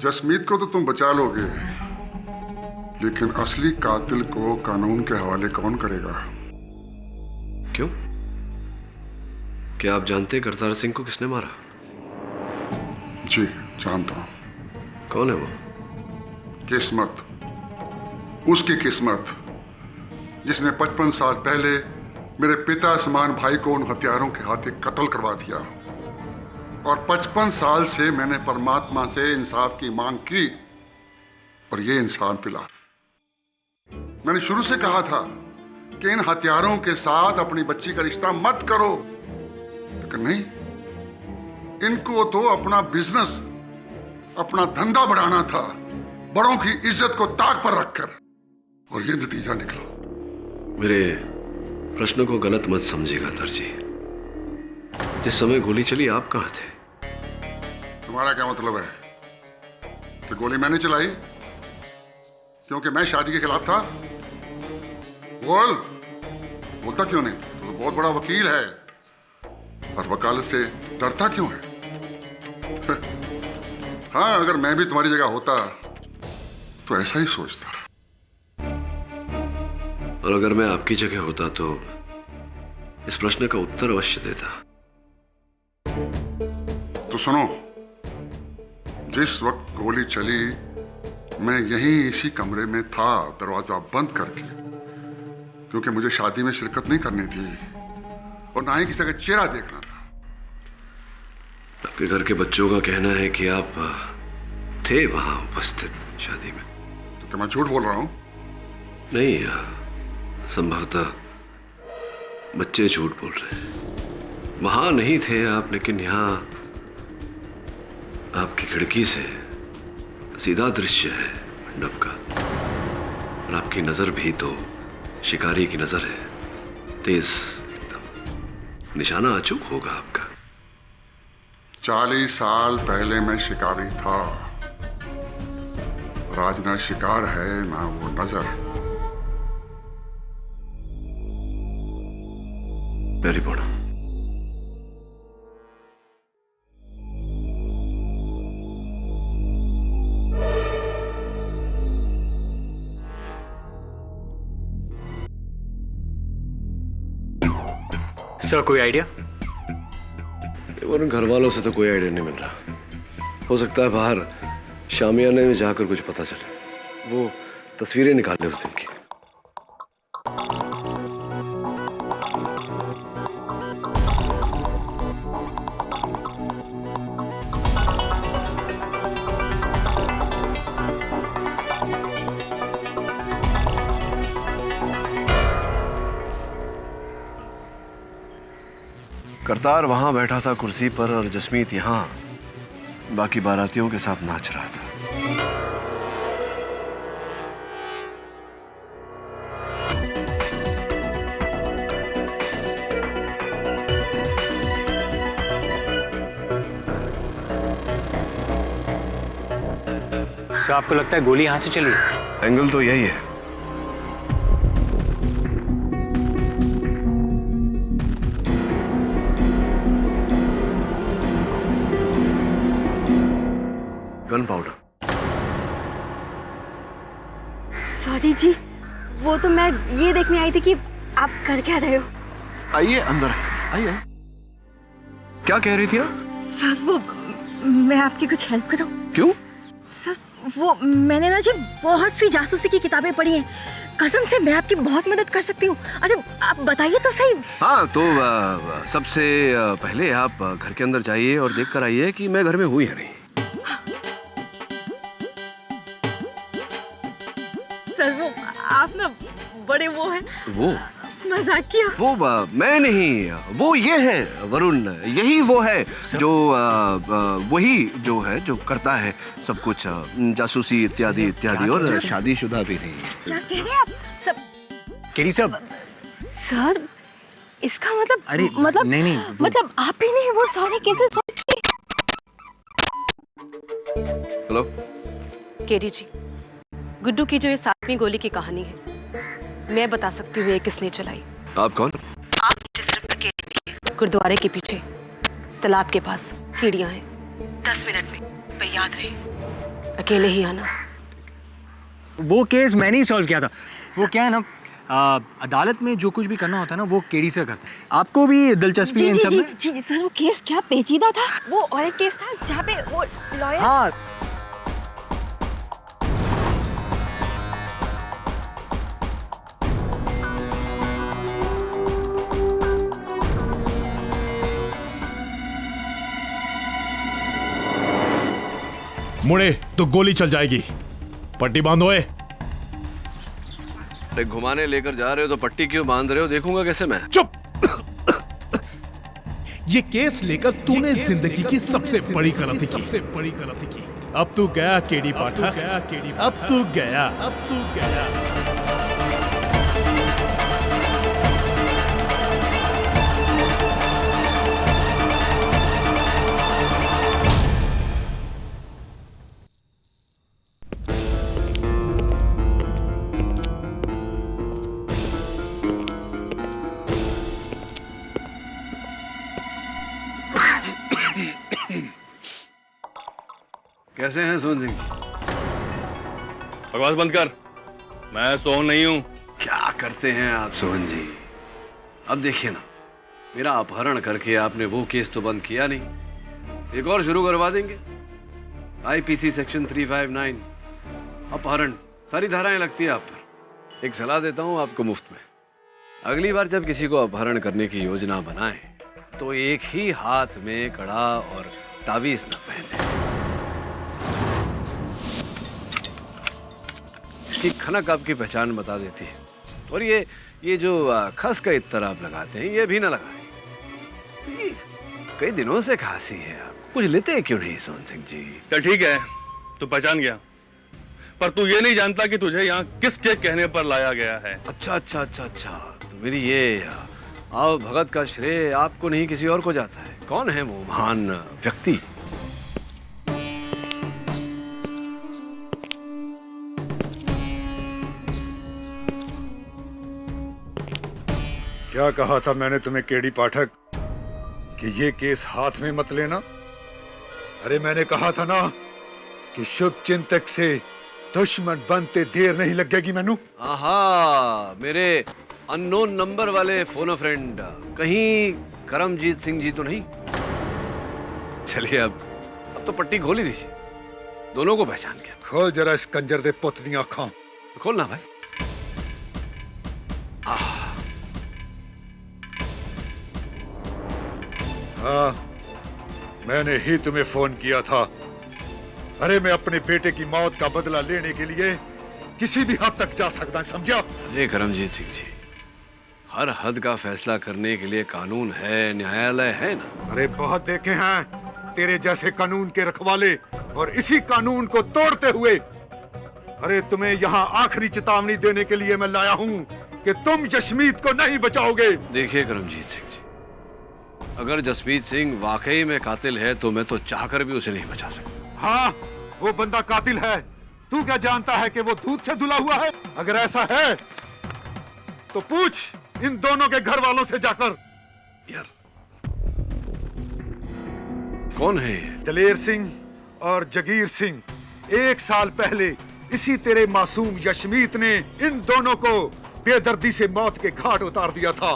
जसमीत को तो तुम बचा लोगे, लेकिन असली कातिल को कानून के हवाले कौन करेगा? क्यों? क्या आप जानते हैं करतार सिंह को किसने मारा? जी जानता हूं। कौन है वो? किस्मत, उसकी किस्मत जिसने 55 साल पहले मेरे पिता समान भाई को उन हथियारों के हाथे कत्ल करवा दिया। और 55 साल से मैंने परमात्मा से इंसाफ की मांग की और ये इंसान मिला। मैंने शुरू से कहा था कि इन हथियारों के साथ अपनी बच्ची का रिश्ता मत करो, लेकिन नहीं, इनको तो अपना बिजनेस, अपना धंधा बढ़ाना था, बड़ों की इज्जत को ताक पर रखकर, और ये नतीजा निकला। मेरे प्रश्न को गलत मत समझिएगा दर्जी। जिस समय गोली चली आप कहां थे? तुम्हारा क्या मतलब है कि गोली मैंने चलाई क्योंकि मैं शादी के खिलाफ था? बोलता क्यों नहीं? तो बहुत बड़ा वकील है और वकालत से डरता क्यों है? हाँ, अगर मैं भी तुम्हारी जगह होता तो ऐसा ही सोचता। और अगर मैं आपकी जगह होता तो इस प्रश्न का उत्तर अवश्य देता। तो सुनो, जिस वक्त गोली चली मैं यहीं इसी कमरे में था, दरवाजा बंद करके, क्योंकि मुझे शादी में शिरकत नहीं करनी थी और ना ही किसी का चेहरा देखना था। आपके घर के बच्चों का कहना है कि आप थे वहां उपस्थित शादी में। तो क्या मैं झूठ बोल रहा हूं? नहीं, संभवतः बच्चे झूठ बोल रहे हैं। वहां नहीं थे आप, लेकिन यहां आपकी खिड़की से सीधा दृश्य है मंडप का, और आपकी नजर भी तो शिकारी की नजर है, तेज एकदम। निशाना अचूक होगा आपका। 40 साल पहले मैं शिकारी था और आज ना शिकार है ना वो नजर। Very good. सर कोई आइडिया? वरन घर वालों से तो कोई आइडिया नहीं मिल रहा। हो सकता है बाहर शामियाने में जाकर कुछ पता चले। वो तस्वीरें निकाले उस दिन की। करतार वहां बैठा था कुर्सी पर और जसमीत यहां बाकी बारातियों के साथ नाच रहा था। तो आपको लगता है गोली यहां से चली? एंगल तो यही है। Gun powder. सॉरी जी, वो तो मैं ये देखने आई थी कि आप कर क्या रहे हो। आइए अंदर, आइए। क्या कह रही थी आप? सर वो मैं आपकी कुछ हेल्प करूं? क्यों? सर वो मैंने ना जी बहुत सी जासूसी की किताबें पढ़ी हैं। कसम से मैं आपकी बहुत मदद कर सकती हूँ। अच्छा आप बताइए तो सही। हाँ तो सबसे पहले आप घर के अंदर जाइए और देख कर आइए कि मैं घर में हूँ या नहीं। सर वो आप ना बड़े वो हैं। वो मजाक किया। वो मैं नहीं, वो ये है वरुण, यही वो है जो वही जो है जो करता है सब कुछ, जासूसी इत्यादि इत्यादि, और शादीशुदा भी नहीं है। क्या कह रहे हैं आप? सब केडी साहब। सर इसका मतलब अरे नहीं मतलब आप ही नहीं, वो सारे केसेस। हेलो केडी जी, गुड्डू की जो ये 7वीं गोली की कहानी है मैं बता सकती हूँ ये किसने चलाई। आप कौन? आप डिस्ट्रिक्ट अकेले नहीं, गुरुद्वारे के पीछे तालाब के पास सीढ़ियां हैं। 10 मिनट में, पर याद रहे अकेले ही आना। वो केस मैंने ही सॉल्व किया था। वो क्या है ना, अदालत में जो कुछ भी करना होता है ना वो केडी से करता है। आपको भी दिलचस्पी है इन सब में? जी सर वो केस क्या पेचीदा था। वो और एक केस था जहाँ पे वो लॉयर। हाँ मुड़े तो गोली चल जाएगी। पट्टी बांधो। अरे घुमाने लेकर जा रहे हो तो पट्टी क्यों बांध रहे हो? देखूंगा कैसे मैं। चुप। ये केस लेकर तूने जिंदगी की सबसे बड़ी गलती की। अब तू गया केडी पाठक, अब तू गया। कैसे हैं सोहन सिंह जी? बकवास बंद कर, मैं सोहन नहीं हूं। क्या करते हैं आप सोहन जी? अब देखिए ना, मेरा अपहरण करके आपने वो केस तो बंद किया नहीं, एक और शुरू करवा देंगे। आईपीसी सेक्शन 359 अपहरण, सारी धाराएं लगती है आप पर। एक सलाह देता हूं आपको मुफ्त में, अगली बार जब किसी को अपहरण करने की योजना बनाएं तो एक ही हाथ में कड़ा और तावीज न पहने। इसकी खनक आपकी पहचान बता देती है। और ये जो खस का इत्तर आप लगाते हैं ये भी ना लगाएं। कई दिनों से खांसी है, आप कुछ लेते क्यों नहीं सोहन सिंह जी? चल ठीक है, तू पहचान गया, पर तू ये नहीं जानता कि तुझे यहाँ किसके कहने पर लाया गया है। अच्छा, तो मेरी ये आओ भगत का श्रेय आपको नहीं किसी और को जाता है। कौन है वो महान व्यक्ति? क्या कहा था मैंने तुम्हें केडी पाठक कि ये केस हाथ में मत लेना? अरे मैंने कहा था ना कि शुभ चिंतक से दुश्मन बनते देर नहीं लगेगी मैनू। आहा, मेरे अननोन नंबर वाले फोन फ्रेंड कहीं करमजीत सिंह जी तो नहीं? चलिए अब तो पट्टी खोल ही दीजिए, दोनों को पहचान गया। खोल जरा इस कंजर दे पुत दी आंखां। खोलना भाई। हाँ, मैंने ही तुम्हें फोन किया था। अरे मैं अपने बेटे की मौत का बदला लेने के लिए किसी भी हद तक जा सकता है, समझा? अरे करमजीत सिंह जी, हर हद का फैसला करने के लिए कानून है, न्यायालय है ना। अरे बहुत देखे हैं तेरे जैसे कानून के रखवाले, और इसी कानून को तोड़ते हुए अरे तुम्हें यहाँ आखिरी चेतावनी देने के लिए मैं लाया हूँ कि तुम जसमीत को नहीं बचाओगे। देखिए करमजीत सिंह जी, अगर जसमीत सिंह वाकई में कातिल है तो मैं तो चाहकर भी उसे नहीं बचा सकता। हाँ, वो बंदा कातिल है। तू क्या जानता है कि वो दूध से धुला हुआ है? अगर ऐसा है तो पूछ इन दोनों के घर वालों से जाकर। यार कौन है ये? दलेर सिंह और जगीर सिंह। 1 साल पहले इसी तेरे मासूम यशमीत ने इन दोनों को बेदर्दी से मौत के घाट उतार दिया था।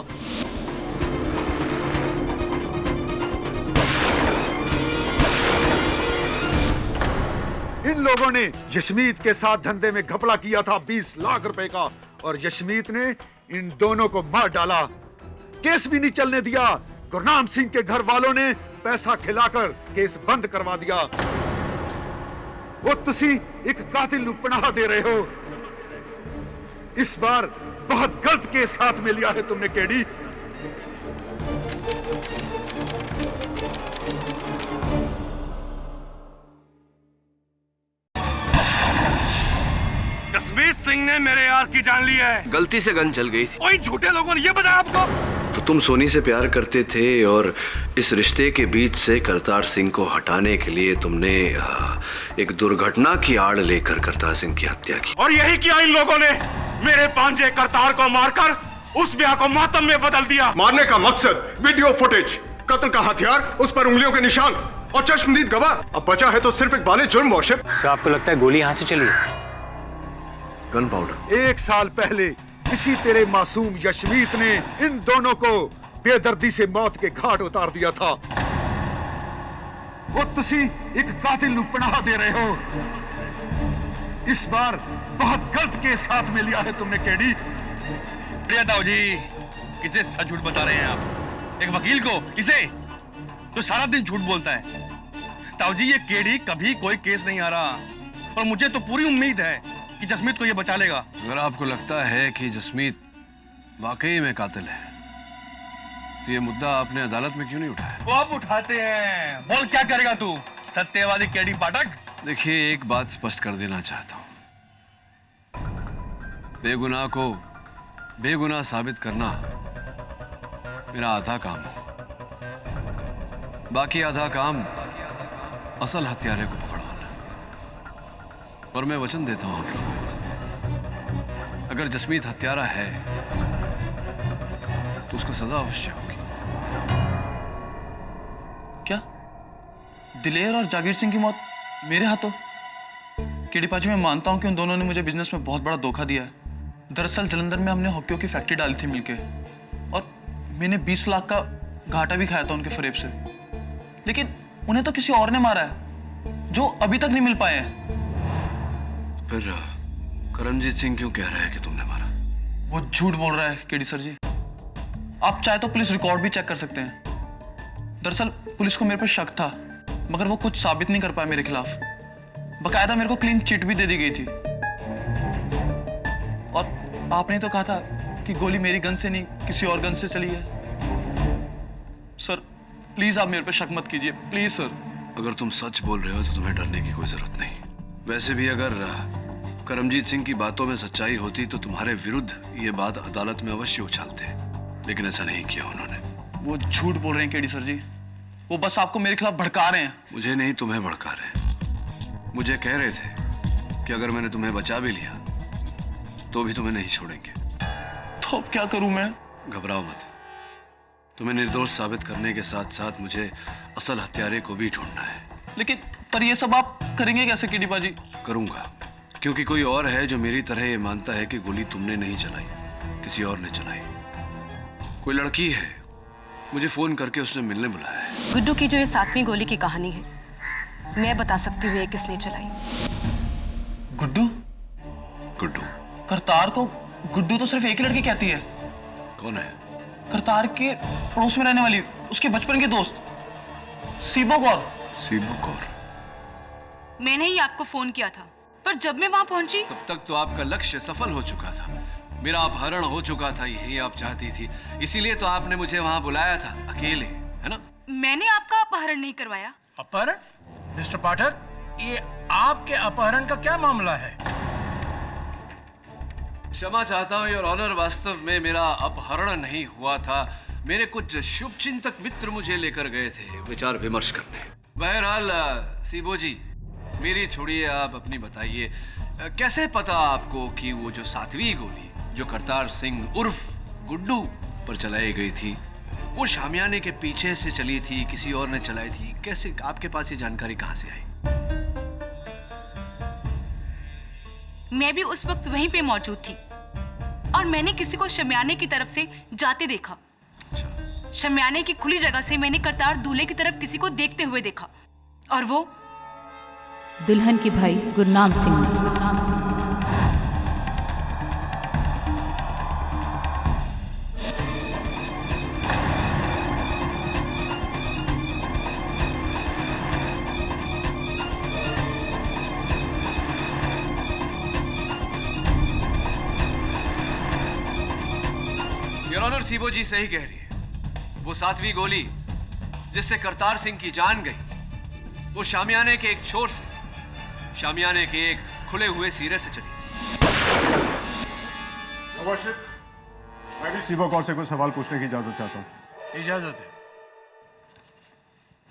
इन लोगों ने यशमीत के साथ धंधे में घपला किया था 20 लाख रुपए का, और यशमीत ने इन दोनों को मार डाला। केस भी नहीं चलने दिया। गुरनाम सिंह के घर वालों ने पैसा खिलाकर केस बंद करवा दिया। वो तुसी एक कातिल नू पनाह दे रहे हो। इस बार बहुत गलत केस हाथ में लिया है तुमने केडी। जसमीत सिंह ने मेरे यार की जान ली है। गलती से गन चल गई थी। ओए झूठे लोगों ने ये बताया आपको? तो तुम सोनी से प्यार करते थे और इस रिश्ते के बीच से करतार सिंह को हटाने के लिए तुमने एक दुर्घटना की आड़ लेकर करतार सिंह की हत्या की। और यही किया इन लोगों ने। मेरे भांजे करतार को मारकर उस ब्याह को मातम में बदल दिया। मारने का मकसद वीडियो फुटेज, कत्ल का हथियार, उस पर उंगलियों के निशान और चश्मदीद गवाह। अब बचा है तो सिर्फ एक बाले जुर्म वर्शिप। आपको लगता है गोली यहाँ से चली? Gun powder. 1 साल पहले इसी तेरे मासूम यशमीत ने इन दोनों को बेदर्दी से मौत के घाट उतार दिया था। वो तुसी एक कातिल नू पनाह दे रहे हो। इस बार बहुत गलत केस हाथ में लिया है तुमने केडी। प्रिया ताऊ जी, किसे सच झूठ बता रहे हैं आप? एक वकील को? किसे? तो सारा दिन झूठ बोलता है। ताऊ जी, ये केडी कभी कोई केस नहीं आ रहा, और मुझे तो पूरी उम्मीद है कि जसमीत को ये बचा लेगा। अगर आपको लगता है कि जसमीत वाकई में कातिल है तो ये मुद्दा आपने अदालत में क्यों नहीं उठाया? वो आप उठाते हैं। बोल क्या करेगा तू, सत्यवादी केडी पाठक? देखिए, एक बात स्पष्ट कर देना चाहता हूं। बेगुनाह को बेगुनाह साबित करना मेरा आधा काम है, बाकी आधा काम असल हत्यारे को पकड़वाना। और मैं वचन देता हूं आप लोगों को, अगर जसमीत हत्यारा है तो उसको सजा अवश्य होगी। क्या दिलेर और जागीर सिंह की मौत मेरे हाथों? केडी पाजी, मैं मानता हूं कि उन दोनों ने मुझे बिजनेस में बहुत बड़ा धोखा दिया है। दरअसल जलंधर में हमने हॉकियों की फैक्ट्री डाली थी मिलके, और मैंने 20 लाख का घाटा भी खाया था उनके फरेब से। लेकिन उन्हें तो किसी और ने मारा है जो अभी तक नहीं मिल पाए हैं। फिर करमजीत सिंह क्यों कह रहा है कि तुमने मारा? वो झूठ बोल रहा है केडी सर जी। आप चाहे तो पुलिस रिकॉर्ड भी चेक कर सकते हैं। दरअसल पुलिस को मेरे पर शक था, मगर वो कुछ साबित नहीं कर पाया मेरे खिलाफ। बकायदा मेरे को क्लीन चिट भी दे दी गई थी। और आपने तो कहा था कि गोली मेरी गन से नहीं किसी और गन से चली है। सर प्लीज आप मेरे पे शक मत कीजिए, प्लीज सर। अगर तुम सच बोल रहे हो तो तुम्हें डरने की कोई जरूरत नहीं। वैसे भी अगर करमजीत सिंह की बातों में सच्चाई होती तो तुम्हारे विरुद्ध ये बात अदालत में अवश्य उछालते, लेकिन ऐसा नहीं किया उन्होंने। वो झूठ बोल रहे हैं केडी सर जी। वो बस आपको मेरे खिलाफ भड़का रहे हैं। मुझे नहीं, तुम्हें भड़का रहे हैं। मुझे कह रहे थे कि अगर मैंने तुम्हें बचा भी लिया तो भी तुम्हें नहीं छोड़ेंगे। तो अब क्या करूं मैं? घबराओ मत। तुम्हें निर्दोष साबित करने के साथ साथ मुझे असल हत्यारे को भी ढूंढना है। लेकिन पर ये सब आप करेंगे कैसे केडी बाजी? करूंगा, क्योंकि कोई और है जो मेरी तरह ये मानता है कि गोली तुमने नहीं चलाई, किसी और ने चलाई। कोई लड़की है मुझे फोन करके उसने मिलने बुलाया है। गुड्डू की जो ये 7वीं गोली की कहानी है, मैं बता सकती हूँ ये किसने चलाई। गुड्डू? गुड्डू? करतार को गुड्डू तो सिर्फ एक ही लड़की कहती है। कौन है? करतार के पड़ोस में रहने वाली, उसके बचपन के दोस्त, सीबो कौर। सीबो कौर? मैंने ही आपको फोन किया था, पर जब मैं वहां पहुंची तब तक तो आपका लक्ष्य सफल हो चुका था। मेरा अपहरण हो चुका था, यही आप चाहती थी, इसीलिए तो आपने मुझे वहां बुलाया था अकेले, है ना? मैंने आपका अपहरण नहीं करवाया। अपहरण? मिस्टर पाठक, ये आपके अपहरण का क्या मामला है? क्षमा चाहता हूँ योर ऑनर, वास्तव में मेरा अपहरण नहीं हुआ था। मेरे कुछ शुभचिंतक मित्र मुझे लेकर गए थे विचार विमर्श करने। बहरहाल सीबो जी, मेरी छोड़िए, आप अपनी बताइए। कैसे पता आपको कि वो जो 7वीं गोली जो करतार सिंह उर्फ गुड्डू पर चलाई गई थी, वो शामियाने के पीछे से चली थी, किसी और ने चलाई थी? कैसे आपके पास ये जानकारी कहाँ से आई? मैं भी उस वक्त वहीं पे मौजूद थी और मैंने किसी को शमियाने की तरफ से जाते देखा। शमियाने की खुली जगह से मैंने करतार दूल्हे की तरफ किसी को देखते हुए देखा, और वो दुल्हन के भाई गुरनाम सिंह ने। योर ऑनर, सीबो जी सही कह रही है। वो 7वीं गोली जिससे करतार सिंह की जान गई, वो शामियाने के एक छोर से, शामियाने के एक खुले हुए सिरे से चली थी। मैं भी सीबो कौर से कुछ सवाल पूछने की इजाजत चाहता हूँ। इजाजत है।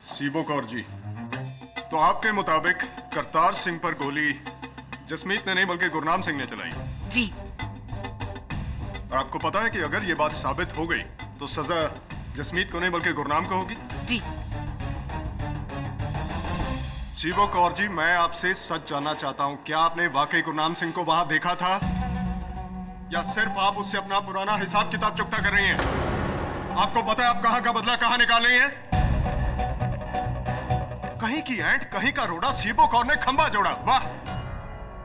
सीबो कौर जी, तो आपके मुताबिक करतार सिंह पर गोली जसमीत ने नहीं बल्कि गुरनाम सिंह ने चलाई? जी। और आपको पता है कि अगर ये बात साबित हो गई तो सजा जसमीत को नहीं बल्कि गुरनाम को होगी? जी। सीबो कौर जी, मैं आपसे सच जानना चाहता हूं, क्या आपने वाकई गुरनाम सिंह को वहां देखा था, या सिर्फ आप उससे अपना पुराना हिसाब किताब चुकता कर रही हैं? आपको पता है आप कहां का बदला कहां निकाल रही हैं? कहीं की ऐंठ कहीं का रोड़ा, सीबो कौर ने खंबा जोड़ा। वाह!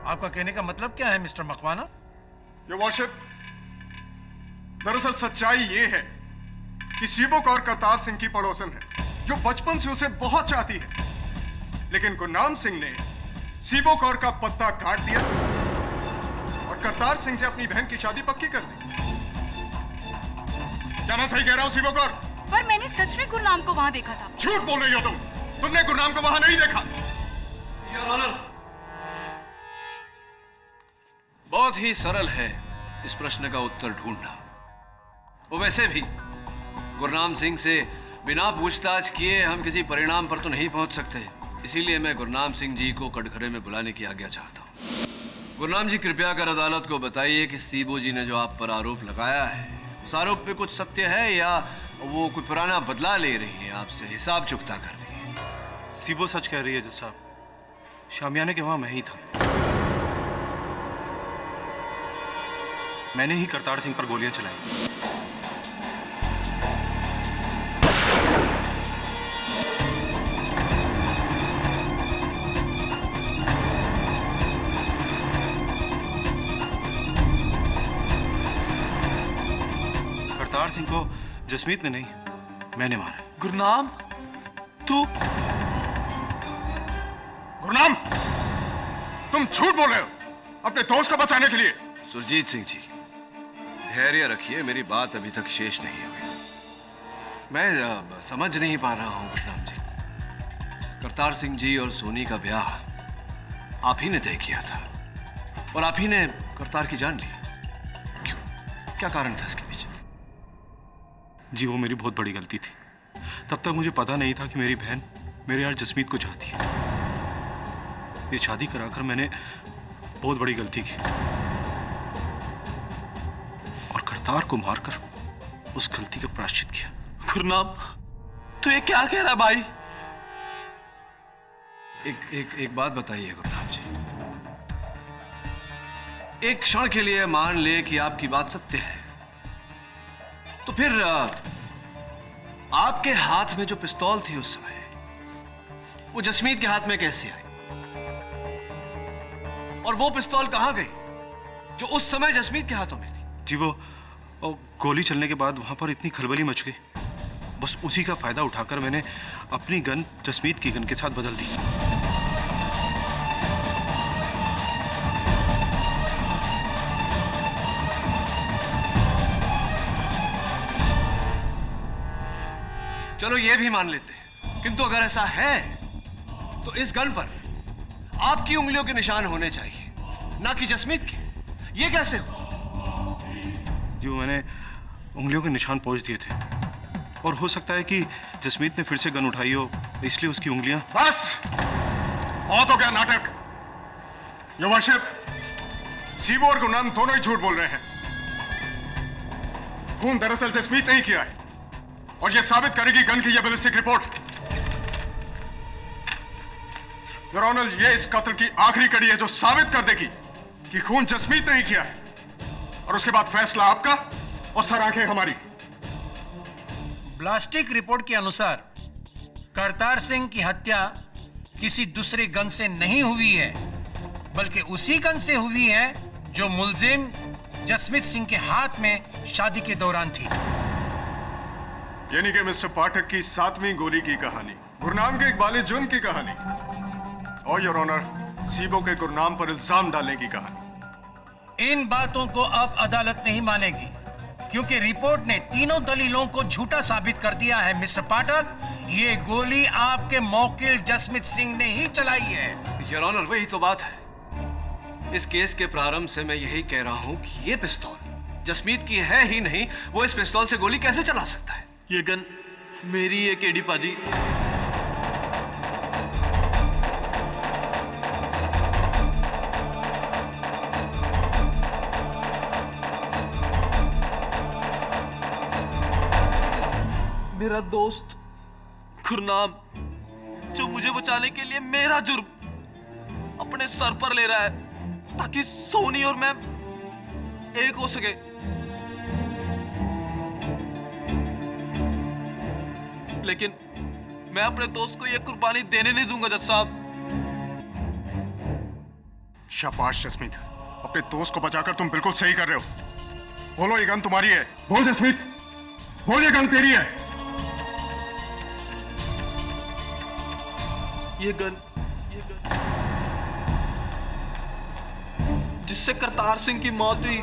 आपका कहने का मतलब क्या है मिस्टर मकवाना? योर वर्शिप, दरअसल सच्चाई ये है कि सीबो कौर करतार सिंह की पड़ोसन है, जो बचपन से उसे बहुत चाहती है। लेकिन गुरनाम सिंह ने सीबो कौर का पत्ता काट दिया और करतार सिंह से अपनी बहन की शादी पक्की कर दी। क्या मैं सही कह रहा हूं सीबो कौर? पर मैंने सच में गुरनाम को वहां देखा था। झूठ बोल रही हो तुम। तुमने गुरनाम को वहां नहीं देखा। योर ऑनर, बहुत ही सरल है इस प्रश्न का उत्तर ढूंढना। वो वैसे भी गुरनाम सिंह से बिना पूछताछ किए हम किसी परिणाम पर तो नहीं पहुंच सकते, इसीलिए मैं गुरनाम सिंह जी को कटघरे में बुलाने की आज्ञा चाहता हूं। गुरनाम जी, कृपया कर अदालत को बताइए कि सीबो जी ने जो आप पर आरोप लगाया है, उस आरोप पे कुछ सत्य है या वो कोई पुराना बदला ले रही है, आपसे हिसाब चुकता कर रही है? सीबो सच कह रही है जज साहब, शामियाने के वहां मैं ही था। मैंने ही करतार सिंह पर गोलियां चलाई। करतार सिंह को जसमीत ने नहीं, मैंने मारा। गुरनाम, तू? गुरनाम, तुम झूठ बोल रहे हो अपने दोस्त को बचाने के लिए। सुरजीत सिंह जी, धैर्य रखिए, मेरी बात अभी तक शेष नहीं हुई। मैं समझ नहीं पा रहा हूं गुरनाम जी, करतार सिंह जी और सोनी का ब्याह आप ही ने तय किया था और आप ही ने करतार की जान ली। क्यों? क्या कारण था इसके पीछे? जी, वो मेरी बहुत बड़ी गलती थी। तब तक मुझे पता नहीं था कि मेरी बहन मेरे यार जसमीत को चाहती है। ये शादी कराकर मैंने बहुत बड़ी गलती की और करतार को मारकर उस गलती का प्रायश्चित किया। गुरनाम, तू ये क्या कह रहा है भाई? एक बात बताइए गुरनाम जी, एक क्षण के लिए मान ले कि आपकी बात सत्य है, तो फिर आपके हाथ में जो पिस्तौल थी उस समय, वो जसमीत के हाथ में कैसे आई? और वो पिस्तौल कहां गई जो उस समय जसमीत के हाथों में थी? जी वो गोली चलने के बाद वहां पर इतनी खलबली मच गई, बस उसी का फायदा उठाकर मैंने अपनी गन जसमीत की गन के साथ बदल दी। चलो ये भी मान लेते हैं, किंतु अगर ऐसा है तो इस गन पर आपकी उंगलियों के निशान होने चाहिए, ना कि जसमीत के। ये कैसे हो? जी वो मैंने उंगलियों के निशान पोंछ दिए थे, और हो सकता है कि जसमीत ने फिर से गन उठाई हो, इसलिए उसकी उंगलियां। बस बहुत हो गया नाटक। योर वर्शिप, सीबो और गुरनाम दोनों ही झूठ बोल रहे हैं। खून दरअसल जसमीत नहीं किया है, और यह साबित करेगी गन की यह बैलिस्टिक रिपोर्ट। योर ऑनर, यह इस कत्ल की आखिरी कड़ी है जो साबित कर देगी कि खून जसमीत नहीं किया है, और उसके बाद फैसला आपका और सर आंखें हमारी। ब्लास्टिक रिपोर्ट के अनुसार करतार सिंह की हत्या किसी दूसरे गन से नहीं हुई है, बल्कि उसी गन से हुई है जो मुलजिम जसमीत सिंह के हाथ में शादी के दौरान थी। यानी कि मिस्टर पाठक की 7वीं गोली की कहानी, गुरनाम के इकबाल जुर्म की कहानी, और योर ऑनर सीबो के गुरनाम पर इल्जाम डालने की कहानी। इन बातों को अब अदालत नहीं मानेगी, क्योंकि रिपोर्ट ने तीनों दलीलों को झूठा साबित कर दिया है। मिस्टर पाठक, ये गोली आपके मौकिल जसमीत सिंह ने ही चलाई है। योर ऑनर, वही तो बात है। इस केस के प्रारंभ से मैं यही कह रहा हूं कि ये पिस्तौल जसमीत की है ही नहीं, वो इस पिस्तौल से गोली कैसे चला सकता है? ये गन मेरी है केडी पाजी। मेरा दोस्त गुरनाम, जो मुझे बचाने के लिए मेरा जुर्म अपने सर पर ले रहा है ताकि सोनी और मैं एक हो सके। लेकिन मैं अपने दोस्त को यह कुर्बानी देने नहीं दूंगा जज साहब। शाबाश जसमीत, अपने दोस्त को बचाकर तुम बिल्कुल सही कर रहे हो। बोलो ये गन तुम्हारी है। बोल जसमीत, बोल ये गन तेरी है। ये गन जिससे करतार सिंह की मौत हुई,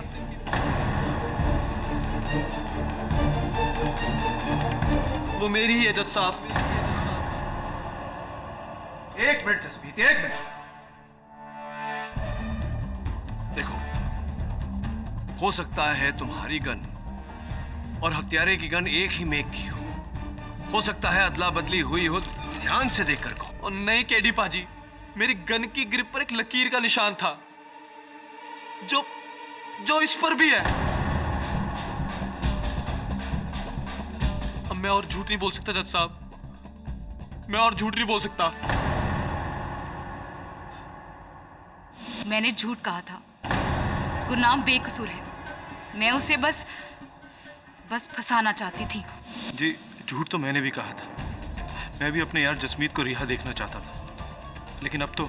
वो मेरी ही है जज साहब। एक मिनट जसमीत, एक मिनट। देखो, हो सकता है तुम्हारी गन और हत्यारे की गन एक ही मेक की हो सकता है अदला बदली हुई हो, ध्यान से देखकर कहो। और नहीं केडी पाजी, मेरी गन की ग्रिप पर एक लकीर का निशान था जो इस पर भी है। अब मैं और झूठ नहीं बोल सकता जज साहब, मैं और झूठ नहीं बोल सकता। मैंने झूठ कहा था। गुरनाम बेकसूर है, मैं उसे बस फंसाना चाहती थी। जी झूठ तो मैंने भी कहा था। मैं भी अपने यार जसमीत को रिहा देखना चाहता था, लेकिन अब तो।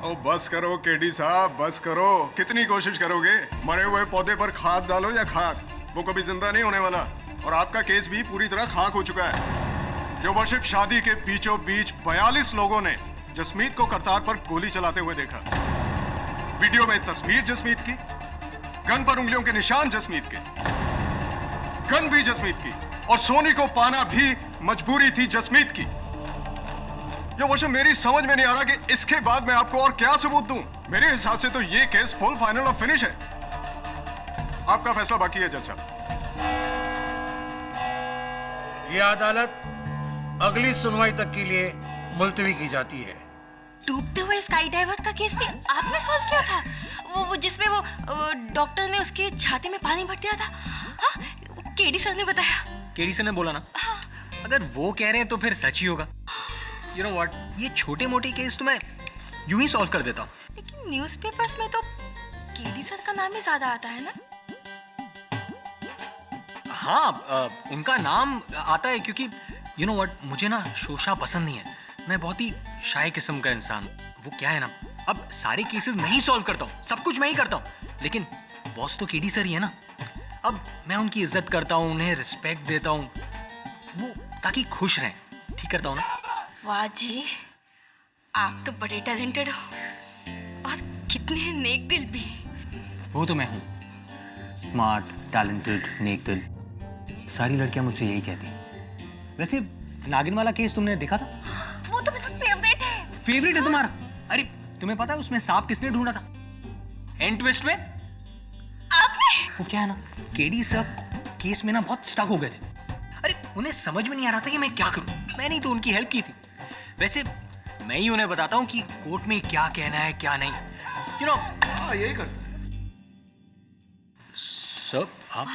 ओ बस करो केडी साहब, बस करो। कितनी कोशिश करोगे? मरे हुए पौधे पर खाद डालो या खाक, वो कभी जिंदा नहीं होने वाला। और आपका केस भी पूरी तरह खाक हो चुका है। योर वर्शिप, शादी के बीचों बीच 42 लोगों ने जसमीत को करतार पर गोली चलाते हुए देखा। वीडियो में तस्वीर जसमीत की, गन पर उंगलियों के निशान जसमीत के, गन भी जसमीत की, और सोनी को पाना भी मजबूरी थी जसमीत की। यो वर्षम, मेरी समझ में नहीं आ रहा कि इसके बाद मैं आपको और क्या सबूत दूं। मेरे हिसाब से तो ये केस फुल, फाइनल और फिनिश है। आपका फैसला बाकी है जज साहब। ये अदालत अगली सुनवाई तक के लिए मुलतवी की जाती है। डूबते हुए स्काई डाइवर का केस भी आपने सॉल्व किया था? वो जिसमें वो डॉक्टर ने उसकी छाती में पानी भर दिया था। हाँ, केडी सर ने बताया। केडी सर ने बोला ना? हाँ। अगर वो कह रहे हैं तो फिर सच ही होगा। यू नो व्हाट, ये छोटे मोटे केस तो मैं यूं ही सॉल्व कर देता हूँ। लेकिन न्यूज़पेपर्स में तो केडी सर का नाम ही ज्यादा आता है ना? हाँ, उनका नाम आता है क्योंकि यू नो व्हाट, मुझे ना शोशा पसंद नहीं है। मैं बहुत ही शाय किस्म का इंसान हूँ। वो क्या है ना, अब सारे केसेस मैं ही सॉल्व करता हूँ, सब कुछ मैं ही करता हूँ, लेकिन बॉस तो केडी सर ही है ना। अब मैं उनकी इज्जत करता हूँ, उन्हें रिस्पेक्ट देता हूँ, वो ताकि खुश रहें, ठीक करता हूँ ना। वाह जी, आप तो बड़े टैलेंटेड हो और कितने नेक दिल भी। वो तो मैं हूँ, स्मार्ट, टैलेंटेड, नेक दिल। सारी लड़कियां मुझसे यही कहती हैं। वैसे नागिन वाला केस तुमने देखा था? वो तो मेरा फेवरेट है। फेवरेट है तुम्हारा? अरे तुम्हें पता है उसमें सांप किसने ढूंढा था? एंड ट्विस्ट में आपने। वो क्या है ना, केडी सर केस में ना बहुत स्टक हो गए थे। अरे उन्हें समझ में नहीं आ रहा था कि मैं क्या करूं। मैंने ही तो उनकी हेल्प की थी। वैसे मैं ही उन्हें बताता हूँ कि कोर्ट में क्या कहना है क्या नहीं, यू नो। हाँ यही करता है सर। आप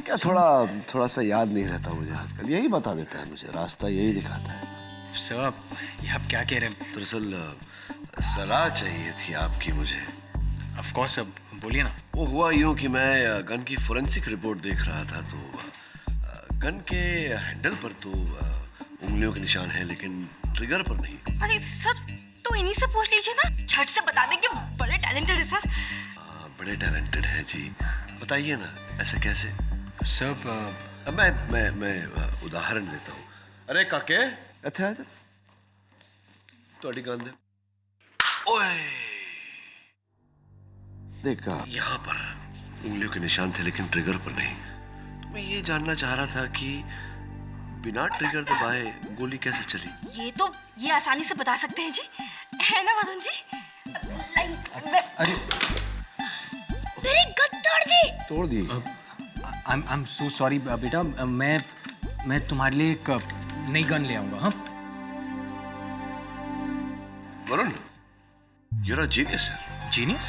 क्या थोड़ा सा याद नहीं रहता मुझे आजकल, यही बता देता है मुझे, रास्ता यही दिखाता है। सर ये आप क्या कह रहे हैं? दरअसल सलाह चाहिए थी आपकी मुझे। ऑफ कोर्स सर, बोलिए ना। वो हुआ यूं कि मैं गन की फोरेंसिक रिपोर्ट देख रहा था, तो गन के हैंडल पर तो उंगलियों के निशान है, लेकिन ट्रिगर पर नहीं। अरे सर, तो इन्हीं से पूछ लीजिए ना, झट से बता दें कि बड़े टैलेंटेड है सर। बड़े टैलेंटेड हैं जी, बताइए ना ऐसे कैसे? सर मैं उदाहरण देता हूँ। अरे काके इत्थे आ जा, थोड़ी गल दे। ओए देखा, यहाँ पर उंगलियों के निशान थे लेकिन ट्रिगर पर नहीं। तो मैं ये जानना चाह रहा था कि बिना ट्रिगर दबाए गोली कैसे चली? ये आसानी से बता सकते हैं जी, है ना वरुण जी? अरे मेरी गद तोड़ दी। आई एम सो सॉरी बेटा, मैं तुम्हारे लिए एक नई गन ले आऊंगा। हाँ Varun, you're a genius, sir. Genius?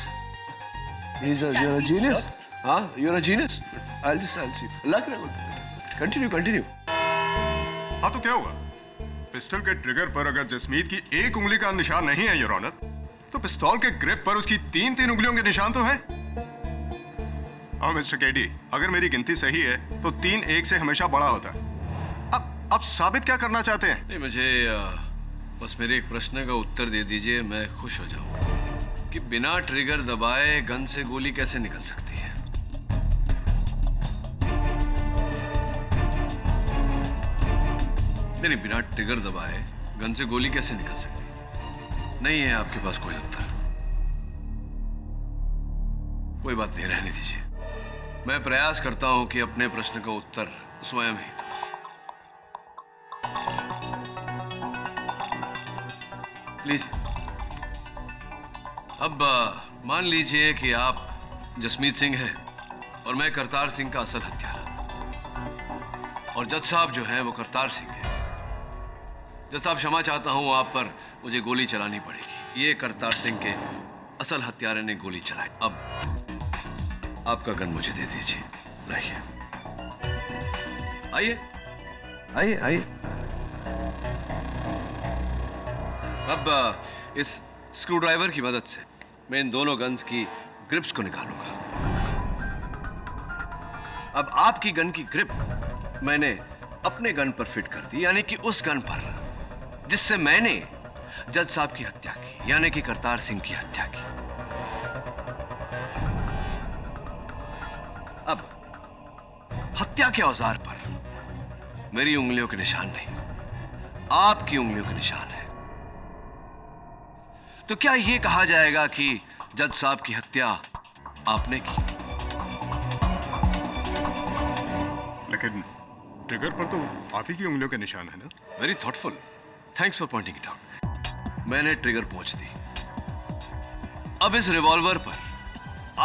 You're a genius. हाँ, you're a genius. I'll see. अल्लाह करे। Continue. हाँ तो क्या हुआ? पिस्टल के ट्रिगर पर अगर जसमीत की एक उंगली का निशान नहीं है योर ऑनर, तो पिस्तौल के ग्रिप पर उसकी तीन उंगलियों के निशान तो हैं। हाँ मिस्टर केडी, अगर मेरी गिनती सही है तो 3 1 से हमेशा बड़ा होता है। अब साबित क्या करना चाहते हैं? नहीं, मुझे बस मेरे एक प्रश्न का उत्तर दे दीजिए, मैं खुश हो जाऊं कि बिना ट्रिगर दबाए गन से गोली कैसे निकल सकती है? नहीं, बिना ट्रिगर दबाए गन से गोली कैसे निकल सकती है? नहीं है आपके पास कोई उत्तर? कोई बात नहीं, रहने दीजिए। मैं प्रयास करता हूं कि अपने प्रश्न का उत्तर स्वयं ही दूं। लीजिए। अब मान लीजिए कि आप जसमीत सिंह हैं और मैं करतार सिंह का असल हत्यारा, और जज साहब जो हैं वो करतार सिंह हैं। जज साहब, क्षमा चाहता हूं, आप पर मुझे गोली चलानी पड़ेगी। ये करतार सिंह के असल हत्यारे ने गोली चलाई। अब आपका गन मुझे दे दीजिए। लाइए, आइए। अब इस स्क्रू ड्राइवर की मदद से मैं इन दोनों गन्स की ग्रिप्स को निकालूंगा। अब आपकी गन की ग्रिप मैंने अपने गन पर फिट कर दी, यानी कि उस गन पर जिससे मैंने जज साहब की हत्या की, यानी कि करतार सिंह की हत्या की। अब हत्या के औजार पर मेरी उंगलियों के निशान नहीं, आपकी उंगलियों के निशान है। तो क्या यह कहा जाएगा कि जज साहब की हत्या आपने की? लेकिन ट्रिगर पर तो आप ही की उंगलियों के निशान है ना? Very thoughtful, thanks for pointing it out. मैंने ट्रिगर पहुंच दी। अब इस रिवॉल्वर पर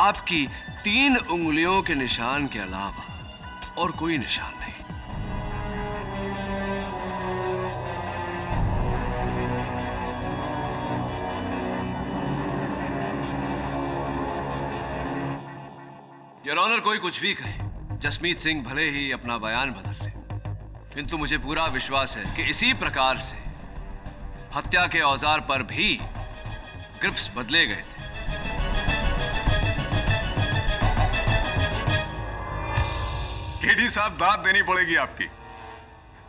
आपकी 3 उंगलियों के निशान के अलावा और कोई निशान नहीं। योर ऑनर, कोई कुछ भी कहे, जसमीत सिंह भले ही अपना बयान बदल ले, किंतु मुझे पूरा विश्वास है कि इसी प्रकार से हत्या के औजार पर भी ग्रिप्स बदले गए थे। केडी साहब दाद देनी पड़ेगी आपकी।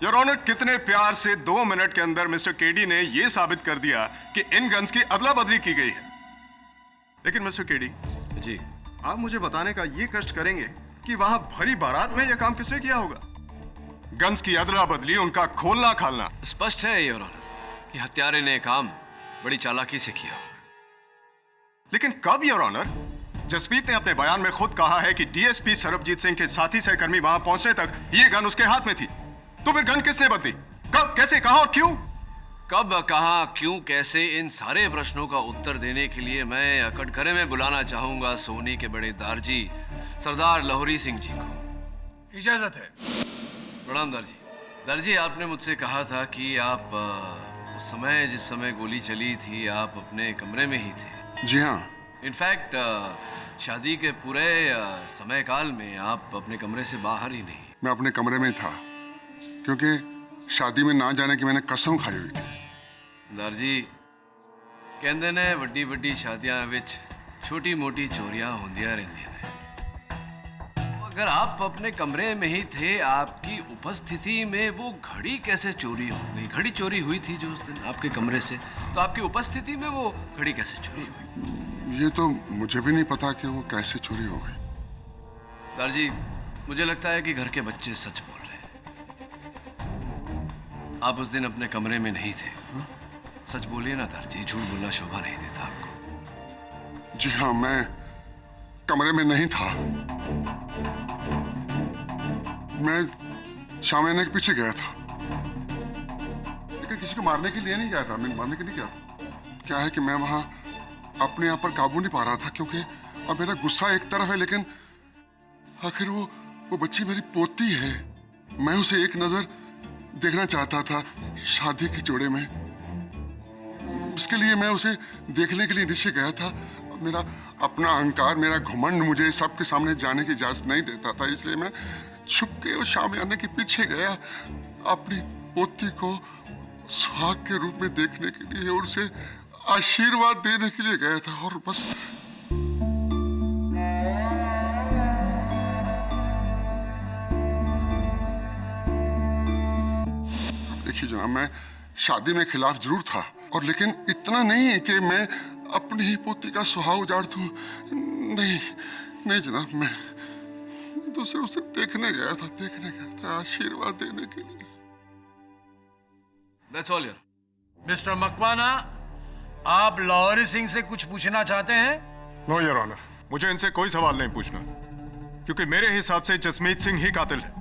योर ऑनर, कितने प्यार से 2 मिनट के अंदर मिस्टर केडी ने यह साबित कर दिया कि इन गन्स की अदला बदली की गई है। लेकिन मिस्टर केडी जी, आप मुझे बताने का ये कष्ट करेंगे कि वहां भरी बारात में यह काम किसने किया होगा? गन्स की अदला बदली, उनका खोलना खालना। स्पष्ट है योर ऑनर कि हत्यारे ने काम बड़ी चालाकी से किया। लेकिन कब योर ऑनर? जसमीत ने अपने बयान में खुद कहा है कि डीएसपी सरबजीत सिंह के साथी सहकर्मी वहां पहुंचने तक ये गन उसके हाथ में थी। तो फिर गन किसने बदली? कब, कैसे, कहां और क्यों? कब, कहां, क्यों, कैसे, इन सारे प्रश्नों का उत्तर देने के लिए मैं कटघरे में बुलाना चाहूंगा सोनी के बड़े दारजी सरदार लाहौरी सिंह जी को। इजाजत है। प्रणाम दारजी। दारजी, आपने मुझसे कहा था कि आप उस समय, जिस समय गोली चली थी, आप अपने कमरे में ही थे। जी हाँ। इनफैक्ट शादी के पूरे समय काल में आप अपने कमरे से बाहर ही नहीं। मैं अपने कमरे में था क्योंकि शादी में ना जाने की मैंने कसम खाई हुई थी। दारजी, कहते ने वड्डी वड्डी शादियां विच छोटी मोटी चोरियां होंदियां रहंदियां ने। अगर आप अपने कमरे में ही थे, आपकी उपस्थिति में वो घड़ी कैसे चोरी हो गई? घड़ी चोरी हुई थी जो उस दिन आपके कमरे से, तो आपकी उपस्थिति में वो घड़ी कैसे चोरी हुई? ये तो मुझे भी नहीं पता कि वो कैसे चोरी हो गई। दारजी, मुझे लगता है कि घर के बच्चे सच बोल रहे हैं। आप उस दिन अपने कमरे में नहीं थे। सच बोलिए ना दारजी, झूठ बोलना शोभा नहीं देता आपको। जी हाँ, मैं कमरे में नहीं था। मैं शामियाने के पीछे गया था, लेकिन किसी को मारने के लिए नहीं गया था। मैं मारने के लिए गया था। क्या है कि मैं वहां अपने आप पर काबू नहीं पा रहा था, क्योंकि अब मेरा गुस्सा एक तरफ है, लेकिन आखिर वो बच्ची मेरी पोती है। मैं उसे एक नजर देखना चाहता था शादी के जोड़े में। इसके लिए मैं उसे देखने के लिए नीचे गया था। मेरा अपना अहंकार, मेरा घमंड मुझे सबके सामने जाने की इजाजत नहीं देता था, इसलिए मैं छुप के उस शामियाने के पीछे गया, अपनी पोती को सुहाग के रूप में देखने के लिए और उसे आशीर्वाद देने के लिए गया था। और बस देखिए जनाब, मैं शादी में खिलाफ जरूर था, और लेकिन इतना नहीं कि मैं अपनी ही पोती का सुहाग उजाड़ दूं। नहीं जनाब, मैं दूसरे उसे देखने गया था, आशीर्वाद देने के लिए। That's all, यार। मिस्टर मकवाना, आप लाहौरी सिंह से कुछ पूछना चाहते हैं? नो योर ऑनर, मुझे इनसे कोई सवाल नहीं पूछना, क्योंकि मेरे हिसाब से जसमीत सिंह ही कातिल है।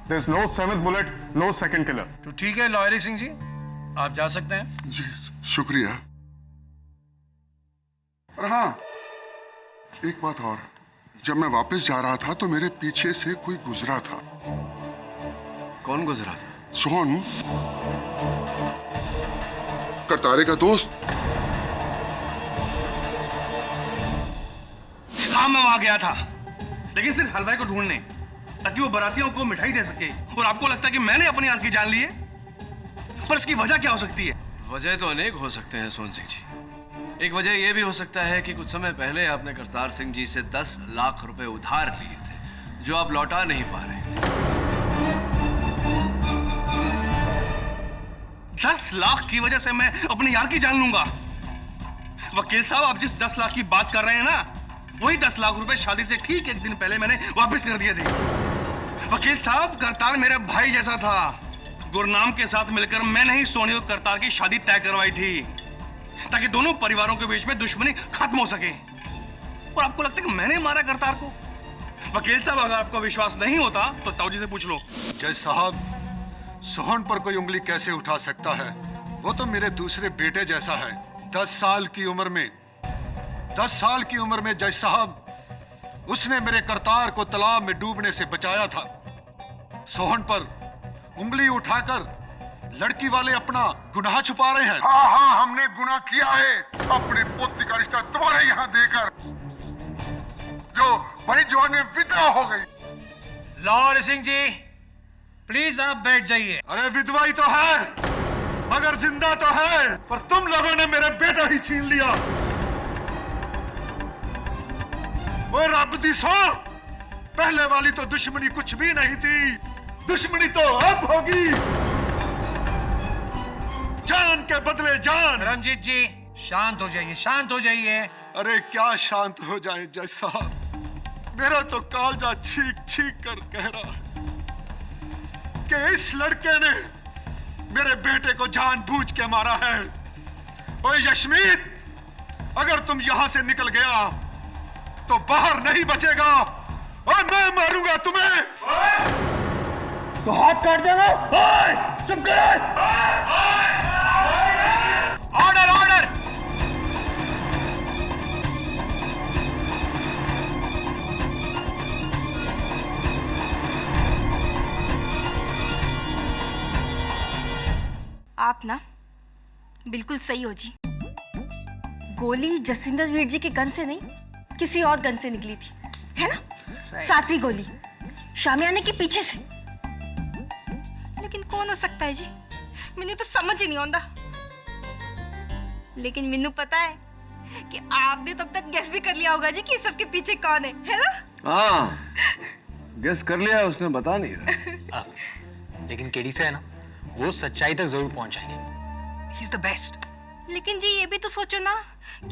There is no seventh bullet, no second killer. तो ठीक है लाहौरी सिंह जी, आप जा सकते हैं। जी शुक्रिया। और हाँ, एक बात और, जब मैं वापस जा रहा था तो मेरे पीछे से कोई गुजरा था। कौन गुजरा था? सोहन, करतारे का दोस्त। हाँ, मैं वहां गया था, लेकिन सिर्फ हलवाई को ढूंढने, ताकि वो बारातियों को मिठाई दे सके। और आपको लगता है कि मैंने अपनी आंख की जान ली है? पर इसकी वजह क्या हो सकती है? वजह तो अनेक हो सकते हैं सोहन सिंह जी। एक वजह यह भी हो सकता है कि कुछ समय पहले आपने करतार सिंह जी से 10 लाख रुपए उधार लिए थे, जो आप लौटा नहीं पा रहे थे। 10 लाख की वजह से मैं अपने यार की जान लूंगा? वकील साहब, आप जिस 10 लाख की बात कर रहे हैं ना, वही 10 लाख रुपए शादी से ठीक एक दिन पहले मैंने वापस कर दिए थे। वकील साहब, करतार मेरा भाई जैसा था। गुरनाम के साथ मिलकर मैंने ही सोनी और करतार की शादी तय करवाई थी, ताकि दोनों परिवारों के बीच में दुश्मनी खत्म हो सके। और आपको लगता है कि मैंने मारा करतार को? वकील साहब, अगर आपको विश्वास नहीं होता तो ताऊजी से पूछ लो। जज साहब, सोहन पर कोई उंगली कैसे उठा सकता है? वो तो मेरे दूसरे बेटे जैसा है। 10 साल की उम्र में जज साहब, उसने मेरे करतार को तालाब में डूबने से बचाया था। सोहन पर उंगली उठाकर लड़की वाले अपना गुनाह छुपा रहे हैं। हाँ, हमने गुनाह किया है, अपने पोती का रिश्ता तुम्हारे यहाँ देकर, जो बड़ी जवान में विधवा हो गई। लाहौरी सिंह जी, प्लीज आप बैठ जाइए। अरे विधवा ही तो है, मगर जिंदा तो है। पर तुम लोगों ने मेरा बेटा ही छीन लिया। ओए रब दी सौ, पहले वाली तो दुश्मनी कुछ भी नहीं थी, दुश्मनी तो अब होगी। जान के बदले जान। रमजीत जी शांत हो जाइए, शांत हो जाइए। अरे क्या शांत हो जाए जज साहब, मेरा तो कालजा छीक छीक कर कह रहा है कि इस लड़के ने मेरे बेटे को जानबूझ के मारा है। ओए यशमीत, अगर तुम यहां से निकल गया तो बाहर नहीं बचेगा और मैं मारूंगा तुम्हें। तो हाथ काट देना। चुप कर। Order order. आप ना बिल्कुल सही हो जी। गोली जसविंदर वीर जी के गन से नहीं, किसी और गन से निकली थी, है ना? सातवीं गोली शामियाने के पीछे से। लेकिन कौन हो सकता है जी? मैंने तो समझ ही नहीं आता। लेकिन मैनू पता है कि आपने तब तक गेस भी कर लिया होगा जी कि सबके पीछे कौन है ना? हाँ, गेस कर लिया, उसने बता नहीं रहा। लेकिन केडी से है ना, वो सच्चाई तक जरूर पहुंच जाएंगे। He is the best. लेकिन जी ये भी तो सोचो ना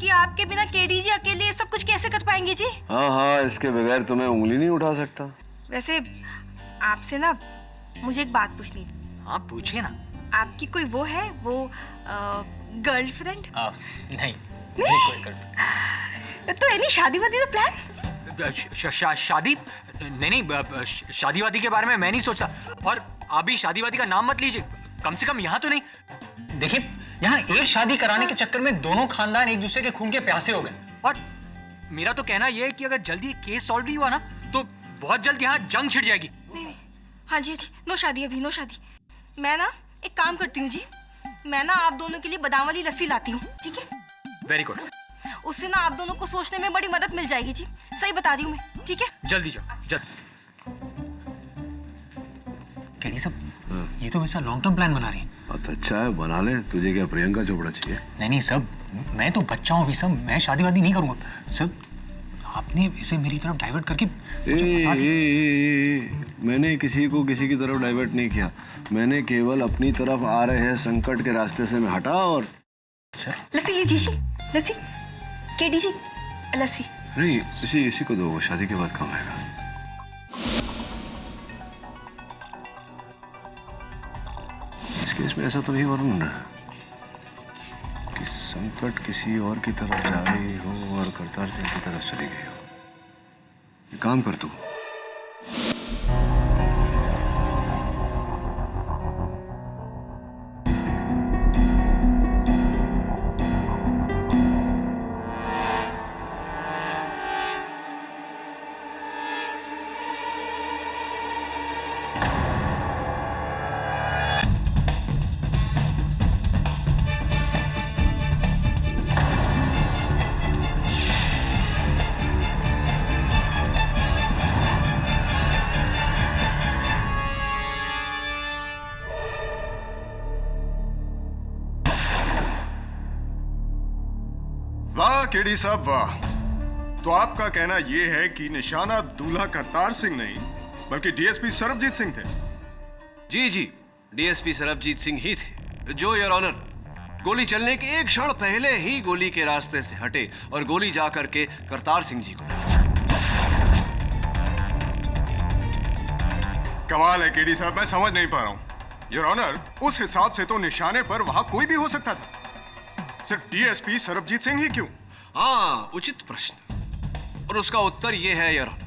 कि आपके बिना केडी जी अकेले ये सब कुछ कैसे कर पाएंगे जी? हाँ हाँ, इसके बगैर तो मैं उंगली नहीं उठा सकता। वैसे आपसे ना मुझे एक बात पूछनी थी। हाँ पूछिए ना। आपकी कोई वो है, वो गर्लफ्रेंड? नहीं कोई गर्लफ्रेंड। तो एनी शादी वादी तो प्लान? शादी नहीं, शादी वादी के बारे में मैं नहीं सोचता। और आप भी शादी वादी का नाम मत लीजिए, कम से कम यहाँ तो नहीं। देखिए, यहाँ एक शादी कराने के चक्कर में दोनों खानदान एक दूसरे के खून के प्यासे हो गए। और मेरा तो कहना यह है कि अगर जल्दी केस सॉल्व नहीं हुआ ना तो बहुत जल्द यहाँ जंग छिड़ जाएगी। नहीं, हाँ जी नो शादी, अभी नो शादी। मैं ना एक काम करती हूँ जी, मैं ना आप दोनों के लिए बादाम वाली लस्सी लाती हूँ, ठीक है? Very good. उससे ना आप दोनों को सोचने में बड़ी मदद मिल जाएगी जी। सही बता रही हूँ मैं, ठीक है? जल्दी जाओ, जल्दी। केडी साहब, ये तो वैसा लॉन्ग टर्म प्लान बना रही है। तो अच्छा है, बना ले। तुझे क्या प्रियंका चोपड़ा चाहिए? नहीं सब, मैं तो बच्चा हूँ अभी सब, मैं शादी वादी नहीं करूँगा सब। आपने इसे मेरी तरफ डाइवर्ट करके मैंने किसी को किसी की तरफ डाइवर्ट नहीं किया। मैंने केवल अपनी तरफ आ रहे हैं संकट के रास्ते से मैं हटा। और लस्सी लीजिए जी, लस्सी। केडी जी लस्सी। नहीं, इसी को दो, वो शादी के बाद काम आएगा। इस केस में ऐसा तो नहीं वरुण कि संकट किसी और की तरफ जा रही हो और करतार सिंह की तरफ चली गई हो। एक काम कर तू, वाह केडी साहब वाह। तो आपका कहना यह है कि निशाना दूल्हा करतार सिंह नहीं बल्कि डीएसपी सरबजीत सिंह थे? जी, डीएसपी सरबजीत सिंह ही थे, जो योर ऑनर गोली चलने के एक क्षण पहले ही गोली के रास्ते से हटे और गोली जा करके करतार सिंह जी को लगी। कमाल है केडी साहब, मैं समझ नहीं पा रहा हूं। योर ऑनर, उस हिसाब से तो निशाने पर वहां कोई भी हो सकता था, सिर्फ डीएसपी सरबजीत सिंह ही क्यों? हाँ, उचित प्रश्न, और उसका उत्तर यह है योर ऑनर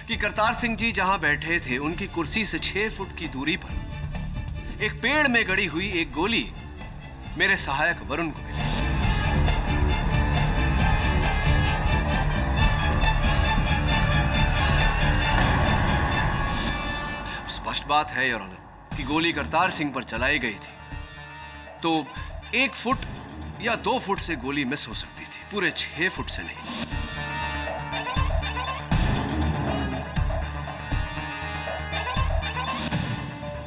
कि करतार सिंह जी जहां बैठे थे उनकी कुर्सी से 6 फुट की दूरी पर एक पेड़ में गड़ी हुई एक गोली मेरे सहायक वरुण को मिली। स्पष्ट बात है योर ऑनर कि गोली करतार सिंह पर चलाई गई थी तो 1 फुट या 2 फुट से गोली मिस हो सकती थी, पूरे 6 फुट से नहीं।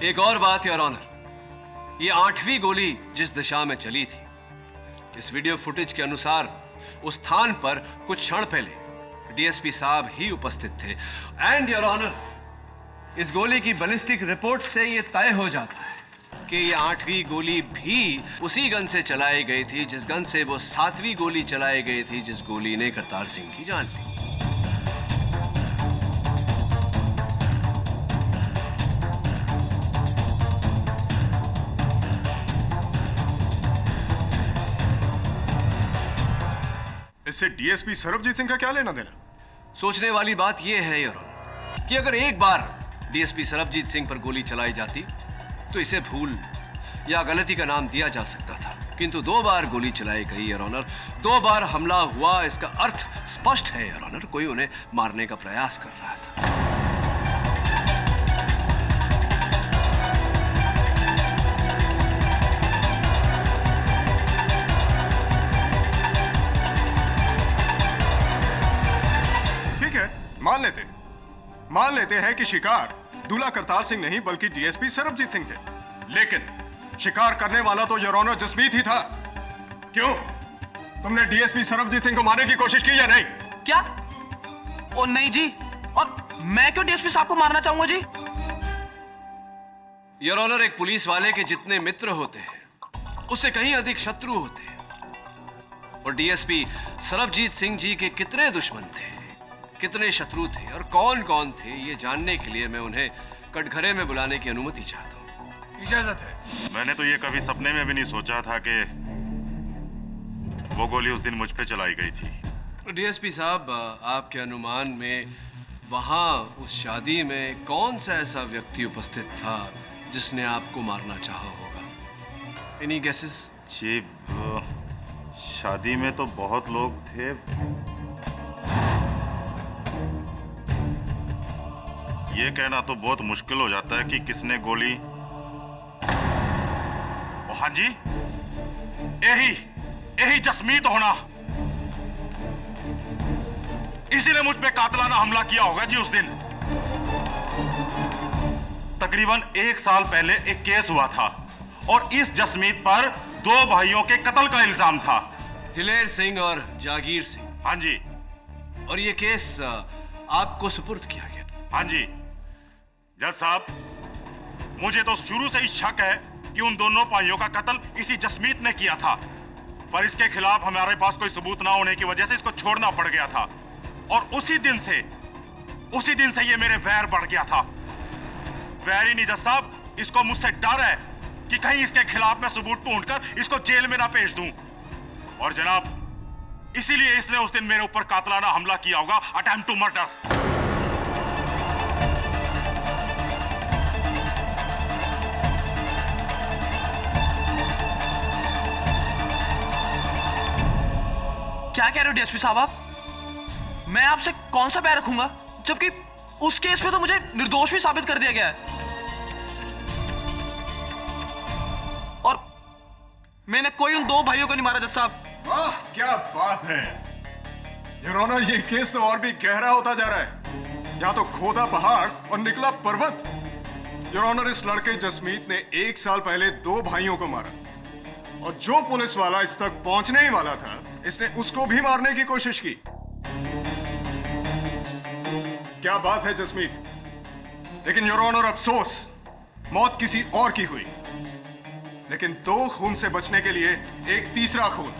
एक और बात योर ऑनर, ये 8वीं गोली जिस दिशा में चली थी, इस वीडियो फुटेज के अनुसार उस स्थान पर कुछ क्षण पहले डीएसपी साहब ही उपस्थित थे। एंड योर ऑनर, इस गोली की बैलिस्टिक रिपोर्ट से ये तय हो जाता है कि ये 8वीं गोली भी उसी गन से चलाई गई थी जिस गन से वो 7वीं गोली चलाई गई थी, जिस गोली ने करतार सिंह की जान ली। इससे डीएसपी सरबजीत सिंह का क्या लेना देना? सोचने वाली बात यह है योर ऑनर कि अगर एक बार डीएसपी सरबजीत सिंह पर गोली चलाई जाती तो इसे भूल या गलती का नाम दिया जा सकता था, किंतु 2 बार गोली चलाई गई योर ऑनर, 2 बार हमला हुआ। इसका अर्थ स्पष्ट है योर ऑनर, कोई उन्हें मारने का प्रयास कर रहा था। ठीक है, मान लेते हैं कि शिकार दूल्हा करतार सिंह नहीं बल्कि डीएसपी सरबजीत सिंह थे, लेकिन शिकार करने वाला तो योर ऑनर जसमीत ही था। क्यों? तुमने डीएसपी सरबजीत सिंह को मारने की कोशिश की या नहीं? क्या? ओ नहीं जी, और मैं क्यों डीएसपी साहब को मारना चाहूंगा जी? योर ऑनर, एक पुलिस वाले के जितने मित्र होते हैं उससे कहीं अधिक शत्रु होते हैं, और डीएसपी सरबजीत सिंह जी के कितने दुश्मन थे, कितने शत्रु थे और कौन कौन थे, ये जानने के लिए मैं उन्हें कटघरे में बुलाने की अनुमति चाहता हूं। इजाजत है। मैंने तो ये कभी सपने में भी नहीं सोचा था कि वो गोली उस दिन मुझ पे चलाई गई थी। डीएसपी साहब, आपके अनुमान में वहां उस शादी में कौन सा ऐसा व्यक्ति उपस्थित था जिसने आपको मारना चाहा होगा? Any guesses? जी, शादी में तो बहुत लोग थे। ये कहना तो बहुत मुश्किल हो जाता है कि किसने गोली। हाँ जी, यही जसमीत होना, इसीने मुझ पे कातलाना हमला किया होगा जी उस दिन। तकरीबन 1 साल पहले एक केस हुआ था और इस जसमीत पर 2 भाइयों के कत्ल का इल्जाम था, दिलेर सिंह और जागीर सिंह। हाँ जी। और ये केस आपको सुपुर्द किया गया? हाँ जी जज साहब, मुझे तो शुरू से ही शक है कि उन दोनों भाइयों का कत्ल इसी जसमीत ने किया था, पर इसके खिलाफ हमारे पास कोई सबूत ना होने की वजह से इसको छोड़ना पड़ गया था, और उसी दिन से ये मेरे वैर बढ़ गया था। वैर ही नहीं जज साहब, इसको मुझसे डर है कि कहीं इसके खिलाफ मैं सबूत ढूंढकर इसको जेल में ना भेज दूं, और जनाब इसीलिए इसने उस दिन मेरे ऊपर कातलाना हमला किया होगा, अटेम्प्ट टू मर्डर। क्या कह रहे हो डीएसपी साहब आप? मैं आपसे कौन सा प्यार रखूंगा, जबकि उस केस में तो मुझे निर्दोष भी साबित कर दिया गया है, और मैंने कोई उन 2 भाइयों को नहीं मारा जज साहब। वाह, क्या बात है योर ऑनर, ये केस तो और भी गहरा होता जा रहा है। या तो खोदा पहाड़ और निकला पर्वत। योर ऑनर, इस लड़के जसमीत ने 1 साल पहले 2 भाइयों को मारा, और जो पुलिस वाला इस तक पहुंचने ही वाला था, इसने उसको भी मारने की कोशिश की। क्या बात है जसमीत। लेकिन योर ऑनर, अफसोस, मौत किसी और की हुई, लेकिन 2 खून से बचने के लिए एक तीसरा खून।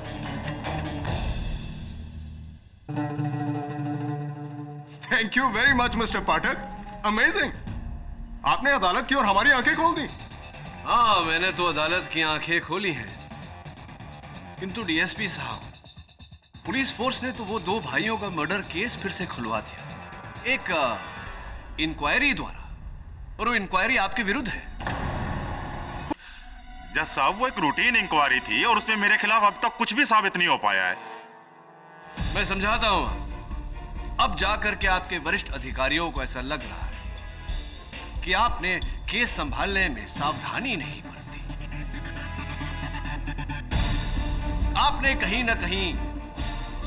Thank you very much mister Pathak, amazing. आपने अदालत की और हमारी आंखें खोल दी। हाँ, मैंने तो अदालत की आंखें खोली हैं, किंतु डीएसपी साहब, पुलिस फोर्स ने तो वो 2 भाइयों का मर्डर केस फिर से खुलवा दिया, एक इंक्वायरी द्वारा, और वो इंक्वायरी आपके विरुद्ध है। जज साहब, वो एक रूटीन इंक्वायरी थी और उसमें मेरे खिलाफ अब तक कुछ भी साबित नहीं हो पाया है। मैं समझाता हूं, अब जाकर के आपके वरिष्ठ अधिकारियों को ऐसा लग रहा है कि आपने केस संभालने में सावधानी नहीं बरती। आपने कहीं ना कहीं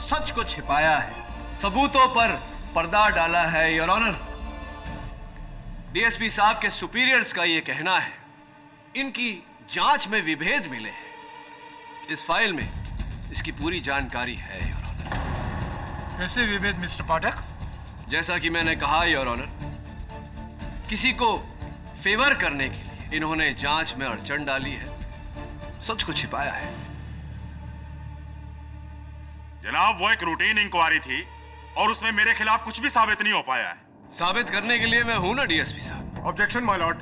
सच को छिपाया है, सबूतों पर पर्दा डाला है योर ऑनर। डीएसपी साहब के सुपीरियर्स का यह कहना है, इनकी जांच में विभेद मिले हैं। इस फाइल में इसकी पूरी जानकारी है योर ऑनर। कैसे विभेद मिस्टर पाठक? जैसा कि मैंने कहा योर ऑनर, किसी को फेवर करने के लिए इन्होंने जांच में अड़चन डाली है, सच को छिपाया है। जनाब, वो एक रूटीन इंक्वायरी थी और उसमें मेरे खिलाफ कुछ भी साबित नहीं हो पाया है। साबित करने के लिए मैं हूं ना डीएसपी साहब। Objection my Lord.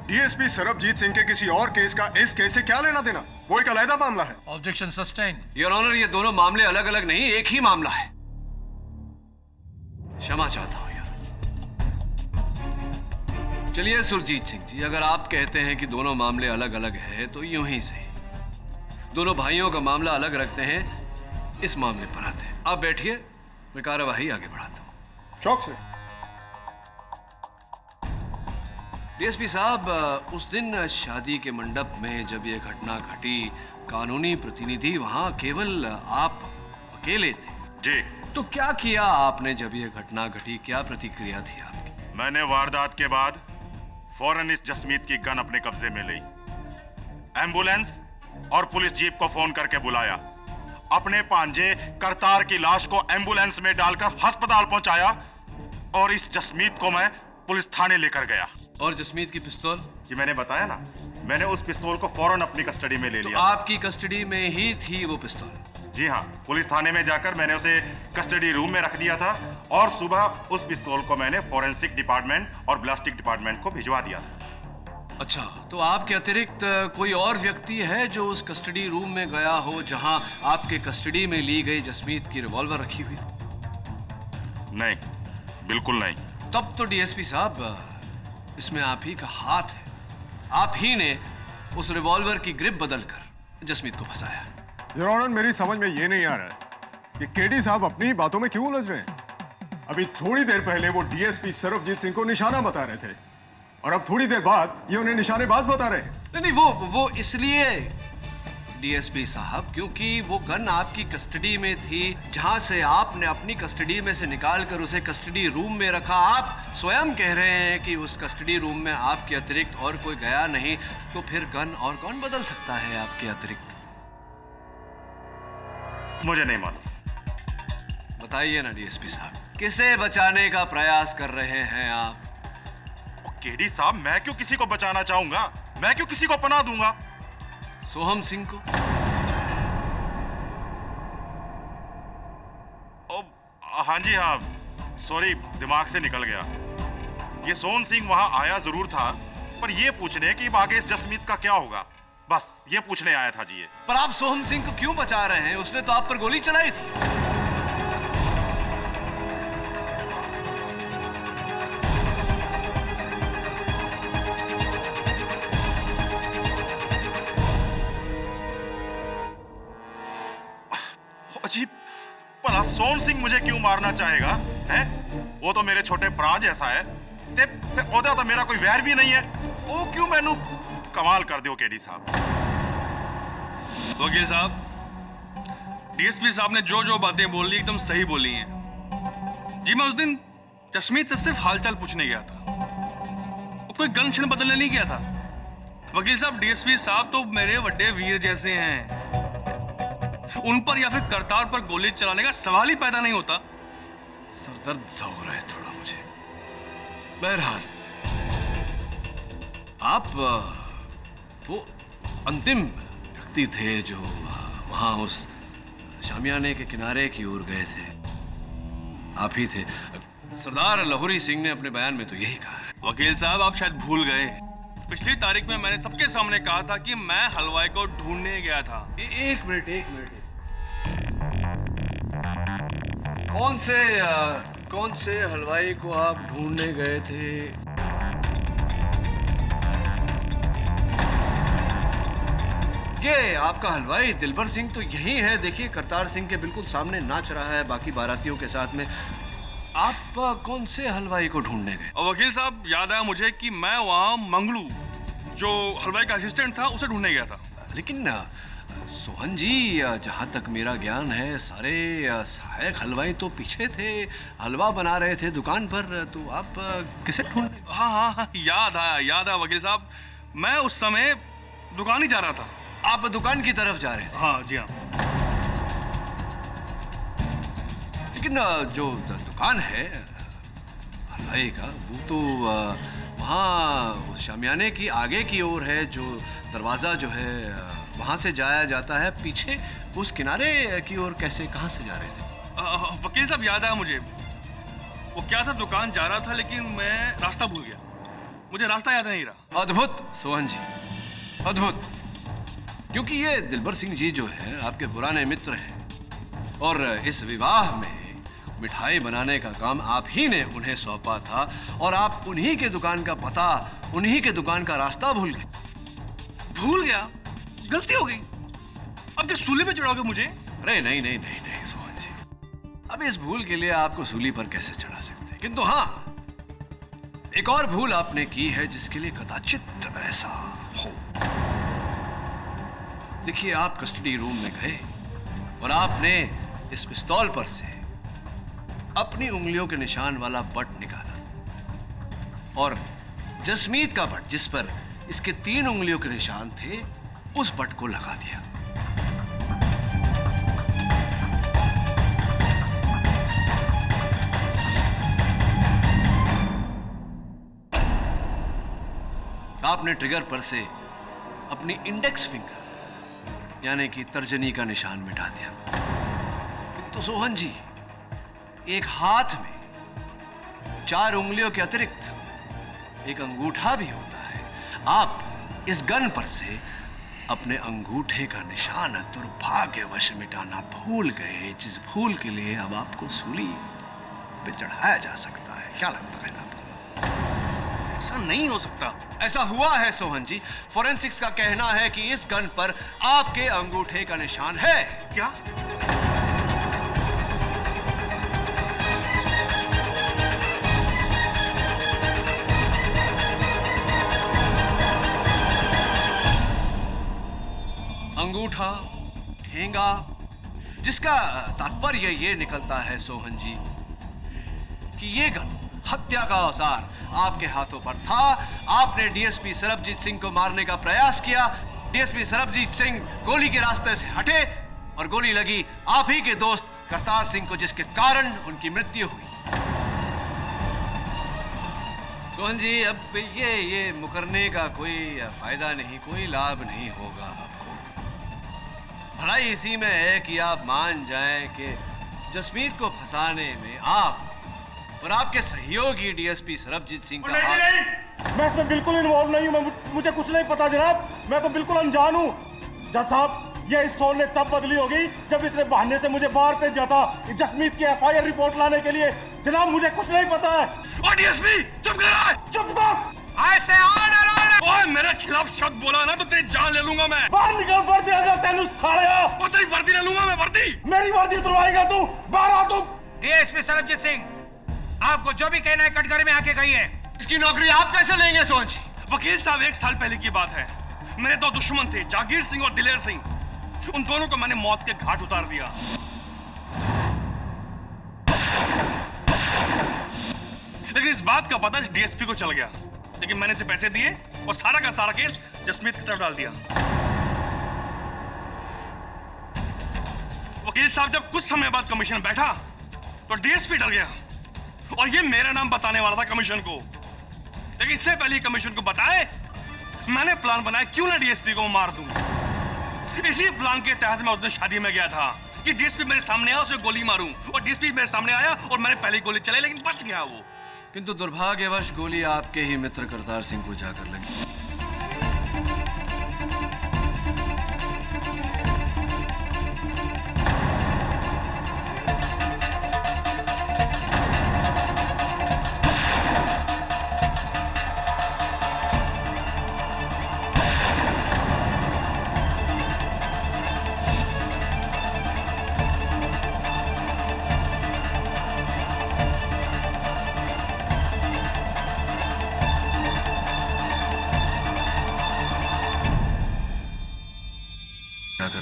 DSP Sarabjit Singh के किसी और केस का इस केस से क्या लेना देना? वो एक अलग मामला है। Objection sustain. योर ऑनर, ये दोनों मामले अलग अलग नहीं, एक ही मामला है। क्षमा चाहता हूं यार। चलिए सुरजीत सिंह जी, अगर आप कहते हैं कि दोनों मामले अलग अलग हैं तो यूं ही सही। दोनों भाइयों का मामला अलग रखते हैं, इस मामले पर आते हैं। आप बैठिए, मैं कार्यवाही आगे बढ़ाता हूं। शौक से। डीएसपी साहब, उस दिन शादी के मंडप में जब यह घटना घटी, कानूनी प्रतिनिधि वहां केवल आप अकेले थे। जी। तो क्या किया आपने जब यह घटना घटी? क्या प्रतिक्रिया थी आपकी? मैंने वारदात के बाद फौरन इस जसमीत की गन अपने कब्जे में ली, एम्बुलेंस और पुलिस जीप को फोन करके बुलाया, अपने पांजे करतार की लाश को एम्बुलेंस में डालकर अस्पताल पहुंचाया और इस जसमीत को मैं पुलिस थाने लेकर गया। और जसमीत की पिस्तौल? कि मैंने बताया ना, मैंने उस पिस्तौल को फौरन अपनी कस्टडी में ले लिया। आपकी कस्टडी में ही थी वो पिस्तौल? जी हाँ, पुलिस थाने में जाकर मैंने उसे कस्टडी रूम में रख दिया था और सुबह उस पिस्तौल को मैंने फॉरेंसिक डिपार्टमेंट और ब्लास्टिक डिपार्टमेंट को भिजवा दिया था। अच्छा, तो आपके अतिरिक्त कोई और व्यक्ति है जो उस कस्टडी रूम में गया हो जहां आपके कस्टडी में ली गई जसमीत की रिवॉल्वर रखी हुई? नहीं, बिल्कुल नहीं। तब तो डीएसपी साहब, इसमें आप ही का हाथ है। आप ही ने उस रिवॉल्वर की ग्रिप बदलकर जसमीत को फंसाया। योर ऑनर, मेरी समझ में ये नहीं आ रहा है कि केडी साहब अपनी बातों में क्यों उलझ रहे हैं। अभी थोड़ी देर पहले वो डीएसपी सरबजीत सिंह को निशाना बता रहे थे और अब थोड़ी देर बाद ये उन्हें निशानेबाज बता रहे हैं। नहीं, वो इसलिए डीएसपी साहब क्योंकि वो गन आपकी कस्टडी में थी, जहां से आपने अपनी कस्टडी में से निकाल कर उसे कस्टडी रूम में रखा। आप स्वयं कह रहे हैं कि उस कस्टडी रूम में आपके अतिरिक्त और कोई गया नहीं, तो फिर गन और कौन बदल सकता है आपके अतिरिक्त? मुझे नहीं मालूम। बताइए ना डीएसपी साहब, किसे बचाने का प्रयास कर रहे हैं आप? केडी साहब, मैं क्यों किसी को बचाना चाहूंगा? मैं क्यों किसी को पनाह दूंगा? सोहम सिंह को? हाँ जी हाँ, सॉरी, दिमाग से निकल गया। ये सोहन सिंह वहां आया जरूर था, पर ये पूछने कि आगे इस जसमीत का क्या होगा, बस ये पूछने आया था जी ये। पर आप सोहम सिंह को क्यों बचा रहे हैं? उसने तो आप पर गोली चलाई थी। अजीब, भला सोहन सिंह मुझे क्यों मारना चाहेगा? हैं? वो तो मेरे छोटे भरा जैसा है, ते ओदा तो मेरा कोई वैर भी नहीं है। वो क्यों मैनू कमाल कर दो केडी साहब। वकील साहब, डीएसपी साहब ने जो जो बातें बोल ली एकदम सही बोली हैं। जी, मैं उस दिन जसमीत से सिर्फ हालचाल पूछने गया था, कोई गन क्षण बदलने नहीं गया था। वकील साहब, डीएसपी साहब तो मेरे बड़े वीर जैसे हैं, उन पर या फिर करतार पर गोली चलाने का सवाल ही पैदा नहीं होता। सरदर्द सा हो रहा है थोड़ा मुझे। बहरहाल, आप वो अंतिम व्यक्ति थे जो वहां उस शामियाने के किनारे की ओर गए थे, आप ही थे। सरदार लाहौरी सिंह ने अपने बयान में तो यही कहा है। वकील साहब, आप शायद भूल गए, पिछली तारीख में मैंने सबके सामने कहा था कि मैं हलवाई को ढूंढने गया था। एक मिनट। कौन से हलवाई को आप ढूंढने गए थे? ये आपका हलवाई दिलबर सिंह तो यही है, देखिए करतार सिंह के बिल्कुल सामने नाच रहा है बाकी बारातियों के साथ में। आप कौन से हलवाई को ढूंढने गए? और वकील साहब, याद आया मुझे कि मैं वहां मंगलू, जो हलवाई का असिस्टेंट था, उसे ढूंढने गया था। लेकिन सोहन जी, जहां तक मेरा ज्ञान है, सारे सहायक हलवाई तो पीछे थे, हलवा बना रहे थे दुकान पर, तो आप किसे ढूंढने? हाँ, याद आया वकील साहब, मैं उस समय दुकान ही जा रहा था। आप दुकान की तरफ जा रहे थे? हाँ जी हाँ। लेकिन जो दुकान है हलवाई का, वो तो वहाँ शामियाने की आगे की ओर है। जो दरवाज़ा जो है वहाँ से जाया जाता है, पीछे उस किनारे की ओर कैसे, कहाँ से जा रहे थे? वकील साहब याद आया मुझे, वो क्या था, दुकान जा रहा था लेकिन मैं रास्ता भूल गया, मुझे रास्ता याद नहीं रहा। अद्भुत सोहन जी, अद्भुत। क्योंकि ये दिलबर सिंह जी जो है आपके पुराने मित्र हैं और इस विवाह में मिठाई बनाने का काम आप ही ने उन्हें सौंपा था और आप उन्हीं के दुकान का पता, उन्हीं के दुकान का रास्ता भूल गए। भूल गया? गलती हो गई, अब क्या सूली पे चढ़ाओगे मुझे? अरे नहीं नहीं नहीं नहीं सोहन जी, अब इस भूल के लिए आपको सूली पर कैसे चढ़ा सकते हैं। किंतु हाँ, एक और भूल आपने की है जिसके लिए कदाचित ऐसा हो। देखिए, आप कस्टडी रूम में गए और आपने इस पिस्तौल पर से अपनी उंगलियों के निशान वाला बट निकाला और जसमीत का बट, जिस पर इसके 3 उंगलियों के निशान थे, उस बट को लगा दिया। आपने ट्रिगर पर से अपनी इंडेक्स फिंगर यानी कि तर्जनी का निशान मिटा दिया। तो सोहन जी, एक हाथ में 4 उंगलियों के अतिरिक्त एक अंगूठा भी होता है। आप इस गन पर से अपने अंगूठे का निशान दुर्भाग्यवश मिटाना भूल गए, जिस भूल के लिए अब आपको सूली पे चढ़ाया जा सकता है। क्या लगता है आपको? ऐसा नहीं हो सकता। ऐसा हुआ है सोहन जी। फोरेंसिक्स का कहना है कि इस गन पर आपके अंगूठे का निशान है। क्या? अंगूठा, ठेंगा, जिसका तात्पर्य ये निकलता है सोहन जी कि ये गन, हत्या का औजार आपके हाथों पर था। आपने डीएसपी सरबजीत सिंह को मारने का प्रयास किया। डीएसपी सरबजीत सिंह गोली के रास्ते से हटे और गोली लगी आप ही के दोस्त करतार सिंह को, जिसके कारण उनकी मृत्यु हुई। सोहन जी, अब ये मुकरने का कोई फायदा नहीं, कोई लाभ नहीं होगा आपको। भलाई इसी में है कि आप मान जाएं कि जसमीत को फंसाने में आप और आपके सहयोगी डीएसपी सरबजीत सिंह का हाथ। मैं इसमें बिल्कुल इन्वॉल्व नहीं हूं, मुझे कुछ नहीं पता जनाब, मैं तो बिल्कुल अनजान हूं। जज साहब, ये इस सोन ने तब बदली होगी जब इसने बहाने से मुझे बाहर भेजा था जसमीत की एफआईआर रिपोर्ट लाने के लिए। जनाब, मुझे कुछ नहीं पता है। और डीएसपी चुप कर, चुप कर। ऐसे ऑर्डर। ओए, मेरे खिलाफ शब्द बोला ना तो तेरी जान ले लूंगा मैं। बाहर निकल, वर्दी आजा तेनू सालिया। ओ, तेरी वर्दी ले लूंगा मैं, वर्दी। मेरी वर्दी उतरवाएगा तू? बाहर आ तू। डीएसपी सरबजीत सिंह, आपको जो भी कहना है कटघरे में आके कहिए। इसकी नौकरी आप कैसे लेंगे सोहन जी? वकील साहब, 1 साल पहले की बात है। मेरे 2 दुश्मन थे, जागीर सिंह और दिलेर सिंह। उन दोनों को मैंने मौत के घाट उतार दिया। लेकिन इस बात का पता डीएसपी को चल गया, लेकिन मैंने इसे पैसे दिए और सारा का सारा केस जसमीत की तरफ डाल दिया। वकील साहब, जब कुछ समय बाद कमीशन बैठा तो डीएसपी डर गया और ये मेरा नाम बताने वाला था कमीशन को। लेकिन इससे पहले कमीशन को बताए मैंने प्लान बनाया, क्यों ना डीएसपी को मार दूं। इसी प्लान के तहत मैं उस दिन शादी में गया था कि डीएसपी मेरे सामने आया, उसे गोली मारूं, और डीएसपी मेरे सामने आया और मैंने पहले गोली चलाई, लेकिन बच गया वो। किंतु दुर्भाग्यवश गोली आपके ही मित्र करतार सिंह को जाकर लगी।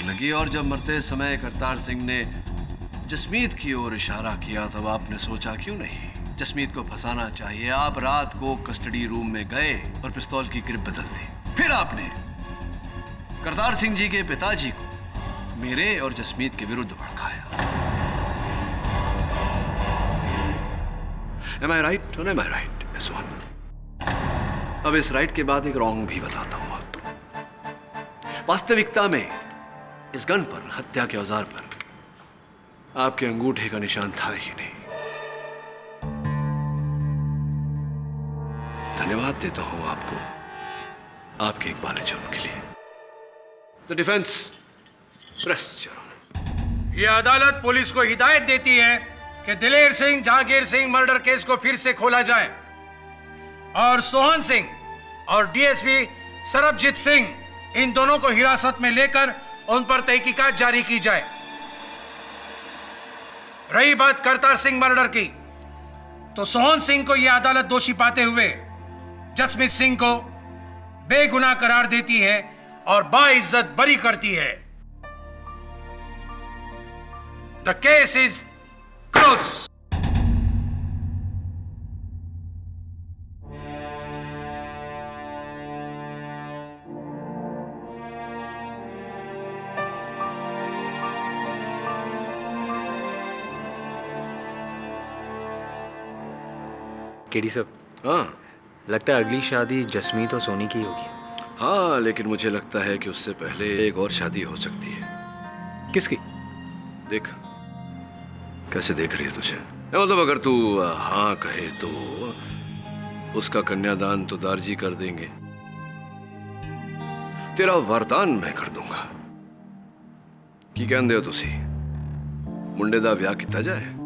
लगी और जब मरते समय करतार सिंह ने जसमीत की ओर इशारा किया तब आपने सोचा क्यों नहीं जसमीत को फंसाना चाहिए। आप रात को कस्टडी रूम में गए और पिस्तौल की ग्रिप बदल दी। फिर आपने करतार सिंह जी के पिताजी को मेरे और जसमीत के विरुद्ध भड़काया। Am I right or am I right? Yes, one. अब इस राइट के बाद एक रॉन्ग भी बताता हूं आपको। वास्तविकता में इस गन पर, हत्या के औजार पर, आपके अंगूठे का निशान था ही नहीं। धन्यवाद देता हूं आपको आपके इकबाल जुर्म के लिए। The defence press. ये अदालत पुलिस को हिदायत देती है कि दिलेर सिंह जहांगीर सिंह मर्डर केस को फिर से खोला जाए और सोहन सिंह और डीएसपी सरबजीत सिंह इन दोनों को हिरासत में लेकर उन पर तहकीकात जारी की जाए। रही बात करतार सिंह मर्डर की, तो सोहन सिंह को यह अदालत दोषी पाते हुए जसमीत सिंह को बेगुनाह करार देती है और बाइज्जत बरी करती है। The case is close. KD साहब, हाँ, लगता है अगली शादी जसमीत और सोनी की होगी। हाँ, लेकिन मुझे लगता है कि उससे पहले एक और शादी हो सकती है। किसकी? देख कैसे देख रही है तुझे। मतलब अगर तू हाँ कहे तो उसका कन्यादान तो दारजी कर देंगे, तेरा वरदान मैं कर दूंगा। की कहते हो तुसी मुंडे दा ब्याह किया जाए?